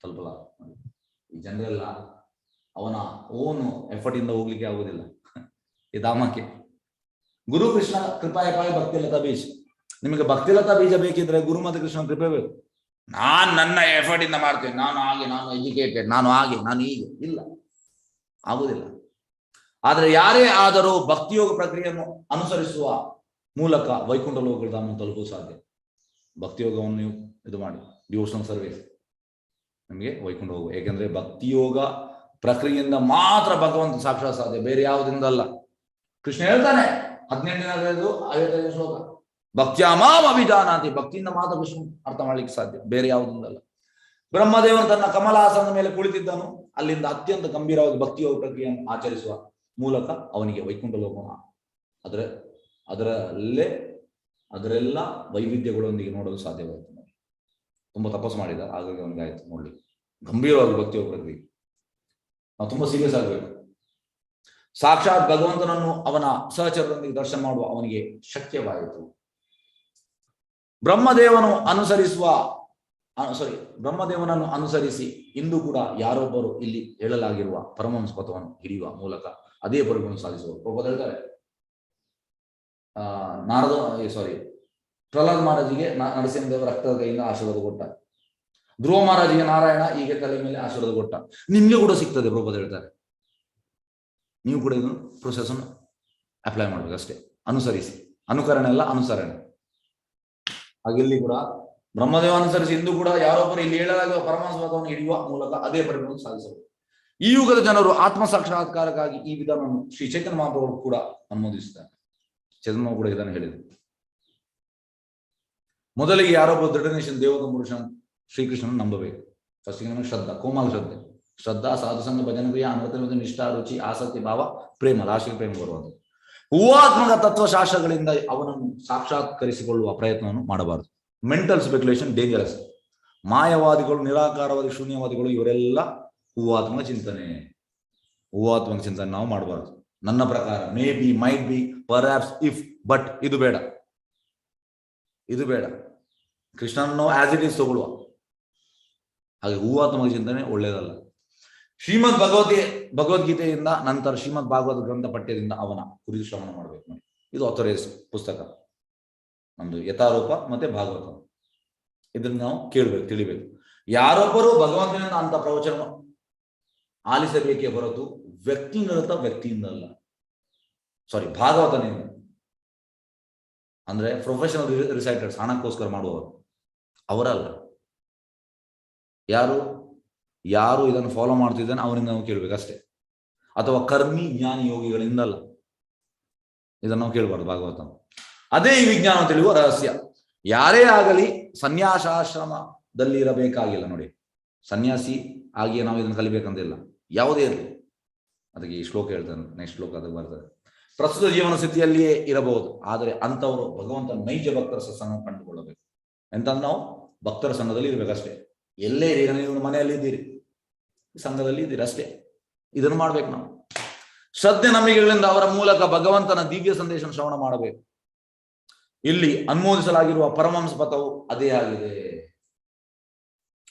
ತಲುಪಲಾರ. ಈ ಜನರೆಲ್ಲ ಅವನ ಓನು ಎಫರ್ಟ್ ಇಂದ ಹೋಗ್ಲಿಕ್ಕೆ ಆಗುದಿಲ್ಲ ಈ ಧಾಮಕ್ಕೆ. ಗುರು ಕೃಷ್ಣ ಕೃಪಾಯಪಾಯ ಭಕ್ತಿಲತಾ ಬೀಜ. ನಿಮಗೆ ಭಕ್ತಿಲತಾ ಬೀಜ ಬೇಕಿದ್ರೆ ಗುರು ಮತ್ತು ಕೃಷ್ಣ ಕೃಪೆ ಬೇಕು. ನನ್ನ ಎಫರ್ಟ್ ಇಂದ ಮಾಡ್ತೇನೆ, ನಾನು ಎಜುಕೇಟೆಡ್, ನಾನು ಹೀಗೆ ಇಲ್ಲ, ಆಗುದಿಲ್ಲ. ಆದ್ರೆ ಯಾರೇ ಆದರೂ ಭಕ್ತಿಯೋಗ ಪ್ರಕ್ರಿಯೆಯನ್ನು ಅನುಸರಿಸುವ ಮೂಲಕ ವೈಕುಂಠ ಲೋಕಗಳ ಧಾಮ ತಲುಪಲು ಸಾಧ್ಯ. ಭಕ್ತಿಯೋಗವನ್ನು ನೀವು ಇದು ಮಾಡಿ, ಡಿವೋಷನಲ್ ಸರ್ವಿಸ್, ನಿಮಗೆ ವೈಕುಂಠ ಹೋಗುವ. ಏಕೆಂದ್ರೆ ಭಕ್ತಿಯೋಗ ಪ್ರಕ್ರಿಯೆಯಿಂದ ಮಾತ್ರ ಭಗವಂತ ಸಾಕ್ಷಾತ್ ಸಾಧ್ಯ, ಬೇರೆ ಯಾವುದರಿಂದ ಅಲ್ಲ. ಕೃಷ್ಣ ಹೇಳ್ತಾನೆ 18 ಶ್ಲೋಕ, ಭಕ್ತ್ಯಾಮಾಂ ಅಭಿಜಾನಾತಿ, ಭಕ್ತಿಯಿಂದ ಮಾತ್ರ ಕೃಷ್ಣ ಅರ್ಥ ಮಾಡ್ಲಿಕ್ಕೆ ಸಾಧ್ಯ, ಬೇರೆ ಯಾವುದರಿಂದಲ್ಲ. ಬ್ರಹ್ಮದೇವನು ತನ್ನ ಕಮಲಾಸನದ ಮೇಲೆ ಕುಳಿತಿದ್ದನು. ಅಲ್ಲಿಂದ ಅತ್ಯಂತ ಗಂಭೀರವಾಗಿ ಭಕ್ತಿಯೋಗ ಪ್ರಕ್ರಿಯೆಯನ್ನು ಆಚರಿಸುವ ಮೂಲಕ ಅವನಿಗೆ ವೈಕುಂಠ ಲೋಕ ಅದರೆಲ್ಲ ವೈವಿಧ್ಯಗಳೊಂದಿಗೆ ನೋಡಲು ಸಾಧ್ಯವಾಯಿತು. ತುಂಬಾ ತಪಸ್ಸು ಮಾಡಿದ, ಹಾಗಾಗಿ ಅವನಿಗೆ ಆಯ್ತು ನೋಡ್ಲಿ ಗಂಭೀರವಾಗಿ ಭಕ್ತಿಯೋಗ ಪ್ರಕ್ರಿಯೆ. ನಾವು ತುಂಬಾ ಸೀರಿಯಸ್ ಆಗಬೇಕು. ಸಾಕ್ಷಾತ್ ಭಗವಂತನನ್ನು ಅವನ ಸಹಚರರೊಂದಿಗೆ ದರ್ಶನ ಮಾಡುವ ಅವನಿಗೆ ಶಕ್ಯವಾಯಿತು. ಬ್ರಹ್ಮದೇವನನ್ನು ಅನುಸರಿಸಿ ಇಂದು ಕೂಡ ಯಾರೊಬ್ಬರು ಇಲ್ಲಿ ಹೇಳಲಾಗಿರುವ ಪರಮಹಂಸ ಪಥವನ್ನು ಹಿಡಿಯುವ ಮೂಲಕ ಅದೇ ಪರಿಗಣವನ್ನು ಸಾಧಿಸುವರು. ಒಬ್ಬರು ಹೇಳ್ತಾರೆ, ಪ್ರಹ್ಲಾದ ಮಹಾರಾಜಿಗೆ ನರಸಿಂಹದೇವ ರಕ್ತದ ಕೈಯಿಂದ ಆಶೀರ್ವಾದ ಕೊಟ್ಟ, ಧ್ರುವ ಮಹಾರಾಜಿಗೆ ನಾರಾಯಣ ಹೀಗೆ ತಲೆ ಮೇಲೆ ಆಶೀರ್ವಾದ ಕೊಟ್ಟ. ನಿಮ್ಗೆ ಕೂಡ ಸಿಗ್ತದೆ ಪ್ರಭುಪಾದ ಹೇಳ್ತಾರೆ. ನೀವು ಕೂಡ ಇದನ್ನು ಪ್ರೊಸೆಸ್ ಅನ್ನು ಅಪ್ಲೈ ಮಾಡ್ಬೇಕು ಅಷ್ಟೇ. ಅನುಸರಿಸಿ, ಅನುಕರಣೆ ಅಲ್ಲ ಅನುಸರಣೆ. ಹಾಗಿಲ್ಲಿ ಕೂಡ ಬ್ರಹ್ಮದೇವ ಅನುಸರಿಸಿ ಇಂದು ಕೂಡ ಯಾರೊಬ್ಬರು ಇಲ್ಲಿ ಹೇಳಲಾಗುವ ಪರಮಾತ್ಮವನ್ನು ಹಿಡಿಯುವ ಮೂಲಕ ಅದೇ ಪರಿಣಾಮವನ್ನು ಸಾಧಿಸಬಹುದು. ಈ ಯುಗದ ಜನರು ಆತ್ಮ ಸಾಕ್ಷಾತ್ಕಾರಕ್ಕಾಗಿ ಈ ವಿಧಾನವನ್ನು ಶ್ರೀ ಚೈತನ್ಯ ಮಹಾಪ್ರಭು ಕೂಡ ಅನುಮೋದಿಸುತ್ತಾರೆ. ಚೈತನ್ಯ ಕೂಡ ಇದನ್ನು ಹೇಳಿದರು. ಮೊದಲಿಗೆ ಯಾರೊಬ್ಬ ದೃಢನಿಷ್ಠ ದೇವದ ಪುರುಷ ಶ್ರೀಕೃಷ್ಣನ ನಂಬಬೇಕು. ಫಸ್ಟ್ ಶ್ರದ್ಧಾ, ಕೋಮಲ ಶ್ರದ್ಧಾ, ಸಾಧುಸಂಗ, ಭಜನಕ್ರಿಯ, ಅಮೃತ, ನಿಷ್ಠಾ, ರುಚಿ, ಆಸಕ್ತಿ, ಭಾವ, ಪ್ರೇಮ, ಲಾಸ್ಟಿಗೆ ಪ್ರೇಮ ಬರುವುದು. ಹೂವಾತ್ಮಕ ತತ್ವಶಾಸ್ತ್ರಗಳಿಂದ ಅವನನ್ನು ಸಾಕ್ಷಾತ್ಕರಿಸಿಕೊಳ್ಳುವ ಪ್ರಯತ್ನವನ್ನು ಮಾಡಬಾರದು. Mental speculation dangerous. ಮಾಯವಾದಿಗಳು, ನಿರಾಕಾರವಾದಿ, ಶೂನ್ಯವಾದಿಗಳು ಇವರೆಲ್ಲ ಹೂವಾತ್ಮಕ ಚಿಂತನೆ ನಾವು ಮಾಡಬಾರದು. ನನ್ನ ಪ್ರಕಾರ maybe, might be, perhaps, if, but ಇದು ಬೇಡ. ಕೃಷ್ಣನನ್ನು ಆಸ್ ಇಟ್ ಈಸ್ ತಗೊಳ್ಳುವ. ಹಾಗೆ ಹೂವಾತ್ಮಕ ಚಿಂತನೆ ಒಳ್ಳೆಯದಲ್ಲ. ಶ್ರೀಮದ್ ಭಗವದ್ಗೀತೆಯಿಂದ ನಂತರ ಶ್ರೀಮದ್ ಭಾಗವತ ಗ್ರಂಥ ಪಠ್ಯದಿಂದ ಅವನ ಕುರಿತು ಶ್ರವಣ ಮಾಡಬೇಕು. ನೋಡಿ, ಇದು ಅಥರೈಸ್ ಪುಸ್ತಕ ನಮ್ದು, ಯಥಾರೂಪ ಮತ್ತೆ ಭಾಗವತ. ಇದನ್ನ ನಾವು ಕೇಳಬೇಕು, ತಿಳಿಬೇಕು. ಯಾರೊಬ್ಬರು ಭಗವಂತನಿಂದ ಅಂತ ಪ್ರವಚನ ಆಲಿಸಬೇಕೇ ಹೊರತು ವ್ಯಕ್ತಿಯಿಂದ ಅಲ್ಲ. ಭಾಗವತನಿಂದ ಅಂದ್ರೆ ಪ್ರೊಫೆಷನಲ್ ರಿಸೈಟರ್ಸ್, ಹಣಕ್ಕೋಸ್ಕರ ಮಾಡುವವರು ಅವರಲ್ಲ. ಯಾರು ಯಾರು ಇದನ್ನು ಫಾಲೋ ಮಾಡ್ತಿದ್ದಾನೆ ಅವನಿಂದ ನಾವು ಕೇಳ್ಬೇಕಷ್ಟೇ, ಅಥವಾ ಕರ್ಮಿ ಜ್ಞಾನಿ ಯೋಗಿಗಳಿಂದಲ್ಲ. ಇದನ್ನು ನಾವು ಕೇಳಬಾರ್ದು ಭಾಗವತ. ಅದೇ ಈ ವಿಜ್ಞಾನ ತಿಳಿಯುವ ರಹಸ್ಯ. ಯಾರೇ ಆಗಲಿ ಸನ್ಯಾಸಾಶ್ರಮದಲ್ಲಿ ಇರಬೇಕಾಗಿಲ್ಲ ನೋಡಿ. ಸನ್ಯಾಸಿ ಆಗಿಯೇ ನಾವು ಇದನ್ನು ಕಲಿಬೇಕಂತಿಲ್ಲ, ಯಾವುದೇ ಇರಲಿ. ಅದಕ್ಕೆ ಈ ಶ್ಲೋಕ ಹೇಳ್ತಾನೆ, ನೆಕ್ಸ್ಟ್ ಶ್ಲೋಕ ಅದು ಬರ್ತದೆ. ಪ್ರಸ್ತುತ ಜೀವನ ಸ್ಥಿತಿಯಲ್ಲಿಯೇ ಇರಬಹುದು, ಆದರೆ ಅಂಥವರು ಭಗವಂತನ ನೈಜ ಭಕ್ತರ ಸತ್ಸಂಗ ಕಂಡುಕೊಳ್ಳಬೇಕು. ಎಂತಂದ್ರೆ ನಾವು ಭಕ್ತರ ಸಂಘದಲ್ಲಿ ಇರ್ಬೇಕಷ್ಟೇ. ಎಲ್ಲೇ ಇರಿ, ಈಗ ನೀವು ಮನೆಯಲ್ಲಿ ಇದ್ದೀರಿ, ಸಂಘದಲ್ಲಿ ಇದ್ದೀರಿ ಅಷ್ಟೇ. ಇದನ್ನು ಮಾಡ್ಬೇಕು ನಾವು. ಶ್ರದ್ಧೆ ನಂಬಿಕೆಗಳಿಂದ ಅವರ ಮೂಲಕ ಭಗವಂತನ ದಿವ್ಯ ಸಂದೇಶ ಶ್ರವಣ ಮಾಡಬೇಕು. ಇಲ್ಲಿ ಅನುಮೋದಿಸಲಾಗಿರುವ ಪರಮಹಂಸ ಪಥವು ಅದೇ ಆಗಿದೆ.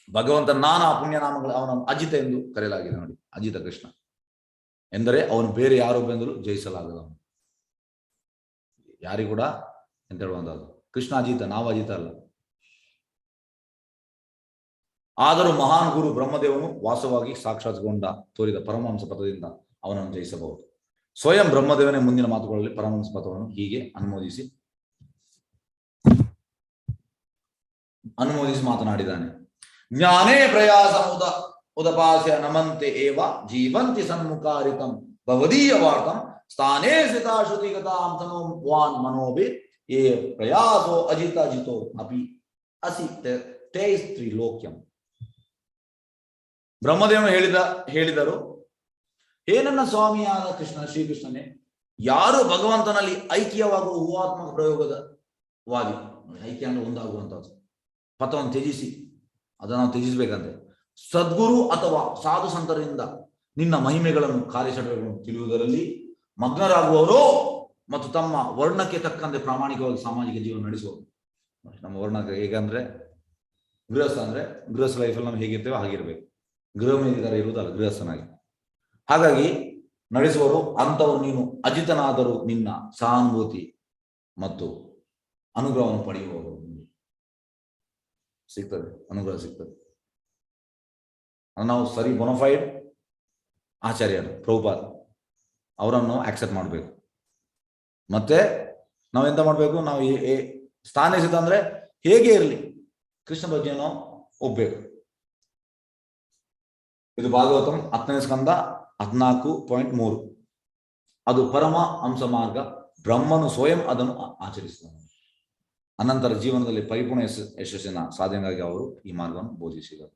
ಭಗವಂತನ ನಾನಾ ಪುಣ್ಯನಾಮಗಳು ಅವನನ್ನು ಅಜಿತ ಎಂದು ಕರೆಯಲಾಗಿದೆ ನೋಡಿ. ಅಜಿತ ಕೃಷ್ಣ ಎಂದರೆ ಅವನು ಬೇರೆ ಯಾರೊಬ್ಬೆಂದರೂ ಜಯಿಸಲಾಗದವನು. ಯಾರಿಗೂ ಕೂಡ ಎಂತ ಹೇಳುವಂತದ್ದು, ಕೃಷ್ಣ ಅಜಿತ, ನಾವು ಅಜಿತ ಅಲ್ಲ. ಆದರೂ ಮಹಾನ್ ಗುರು ಬ್ರಹ್ಮದೇವನು ವಾಸವಾಗಿ ಸಾಕ್ಷಾತ್ಗೊಂಡ ತೋರಿದ ಪರಮಹಂಸ ಪಥದಿಂದ ಅವನನ್ನು ಜಯಿಸಬಹುದು. ಸ್ವಯಂ ಬ್ರಹ್ಮದೇವನೇ ಮುಂದಿನ ಮಾತುಗಳಲ್ಲಿ ಪರಮಹಂಸ ಪಥವನ್ನು ಹೀಗೆ ಅನುಮೋದಿಸಿ ಮಾತನಾಡಿದ್ದಾನೆ. ಜ್ಞಾನೇ ಪ್ರಯಾಸ ಉದಪಾಸ್ಯ ನಮಂತೆ ಏವ ಜೀವಂತಿ ಸನ್ಮುಖಾರಿತಂ ಭವದೀಯ ವಾರ್ತಂ ಸ್ಥಾನೇ ಸ್ಥಿತಾ ಶ್ರುತಿಗತಾಂ ತನೋವಾನ್ ಮನೋಭಿ ಏ ಪ್ರಯಾಸೋ ಅಜಿತ ಅಜಿತೋ ಅಪಿ ಅಸಿ ತ್ರಿಲೋಕ್ಯಂ. ಬ್ರಹ್ಮದೇವನು ಹೇಳಿದರು, ಹೇ ನನ್ನ ಸ್ವಾಮಿಯಾದ ಶ್ರೀಕೃಷ್ಣನೇ, ಯಾರು ಭಗವಂತನಲ್ಲಿ ಐಕ್ಯವಾಗುವ ಊಹಾತ್ಮಕ ಪ್ರಯೋಗದ ವಾದಿ, ಐಕ್ಯ ಅಂದ್ರೆ ಒಂದಾಗುವಂತಹದ್ದು, ಪಥವನ್ನು ತ್ಯಜಿಸಿ ಅದನ್ನು ನಾವು ತ್ಯಜಿಸಬೇಕಂತೆ. ಸದ್ಗುರು ಅಥವಾ ಸಾಧು ಸಂತರಿಂದ ನಿನ್ನ ಮಹಿಮೆಗಳನ್ನು ಕಾರ್ಯಚಟುವಟಿಕೆಗಳನ್ನು ತಿಳಿಯುವುದರಲ್ಲಿ ಮಗ್ನರಾಗುವವರು ಮತ್ತು ತಮ್ಮ ವರ್ಣಕ್ಕೆ ತಕ್ಕಂತೆ ಪ್ರಾಮಾಣಿಕವಾಗಿ ಸಾಮಾಜಿಕ ಜೀವನ ನಡೆಸುವರು. ನಮ್ಮ ವರ್ಣಕ್ಕೆ ಹೇಗಂದ್ರೆ ಗೃಹಸ್ಥ ಲೈಫಲ್ಲಿ ನಾವು ಹೇಗಿರ್ತೇವೆ ಹಾಗಿರ್ಬೇಕು. ಗೃಹ ಮೇಲಿತರ ಇರುವುದಲ್ಲ, ಗೃಹಸ್ಥನಾಗಿ. ಹಾಗಾಗಿ ನಡೆಸುವರು ಅಂಥವ್ರು ನೀನು ಅಜಿತನಾದರೂ ನಿನ್ನ ಸಹಾನುಭೂತಿ ಮತ್ತು ಅನುಗ್ರಹವನ್ನು ಪಡೆಯುವವರು ಸಿಗ್ತದೆ, ಅನುಗ್ರಹ ಸಿಗ್ತದೆ. ನಾವು ಸರಿ ಬೊನಫೈಡ್ ಆಚಾರ್ಯರು ಪ್ರಭುಪಾದ ಅವರನ್ನು ಆಕ್ಸೆಪ್ಟ್ ಮಾಡಬೇಕು. ಮತ್ತೆ ನಾವೆಂತ ಮಾಡಬೇಕು, ನಾವು ಸ್ಥಾನಿಸಿದ ಅಂದ್ರೆ ಹೇಗೆ ಇರಲಿ ಕೃಷ್ಣ ಭಜನೆಯನ್ನು ಒಪ್ಪಬೇಕು. ಇದು ಭಾಗವತಂ 10ನೇ ಸ್ಕಂದ 14.3. ಅದು ಪರಮ ಹಂಸ ಮಾರ್ಗ. ಬ್ರಹ್ಮನು ಸ್ವಯಂ ಅದನ್ನು ಆಚರಿಸಿದನು. ಅನಂತರ ಜೀವನದಲ್ಲಿ ಪರಿಪೂರ್ಣ ಯಶಸ್ಸಿನ ಸಾಧನೆಗಾಗಿ ಅವರು ಈ ಮಾರ್ಗವನ್ನು ಬೋಧಿಸಿದರು.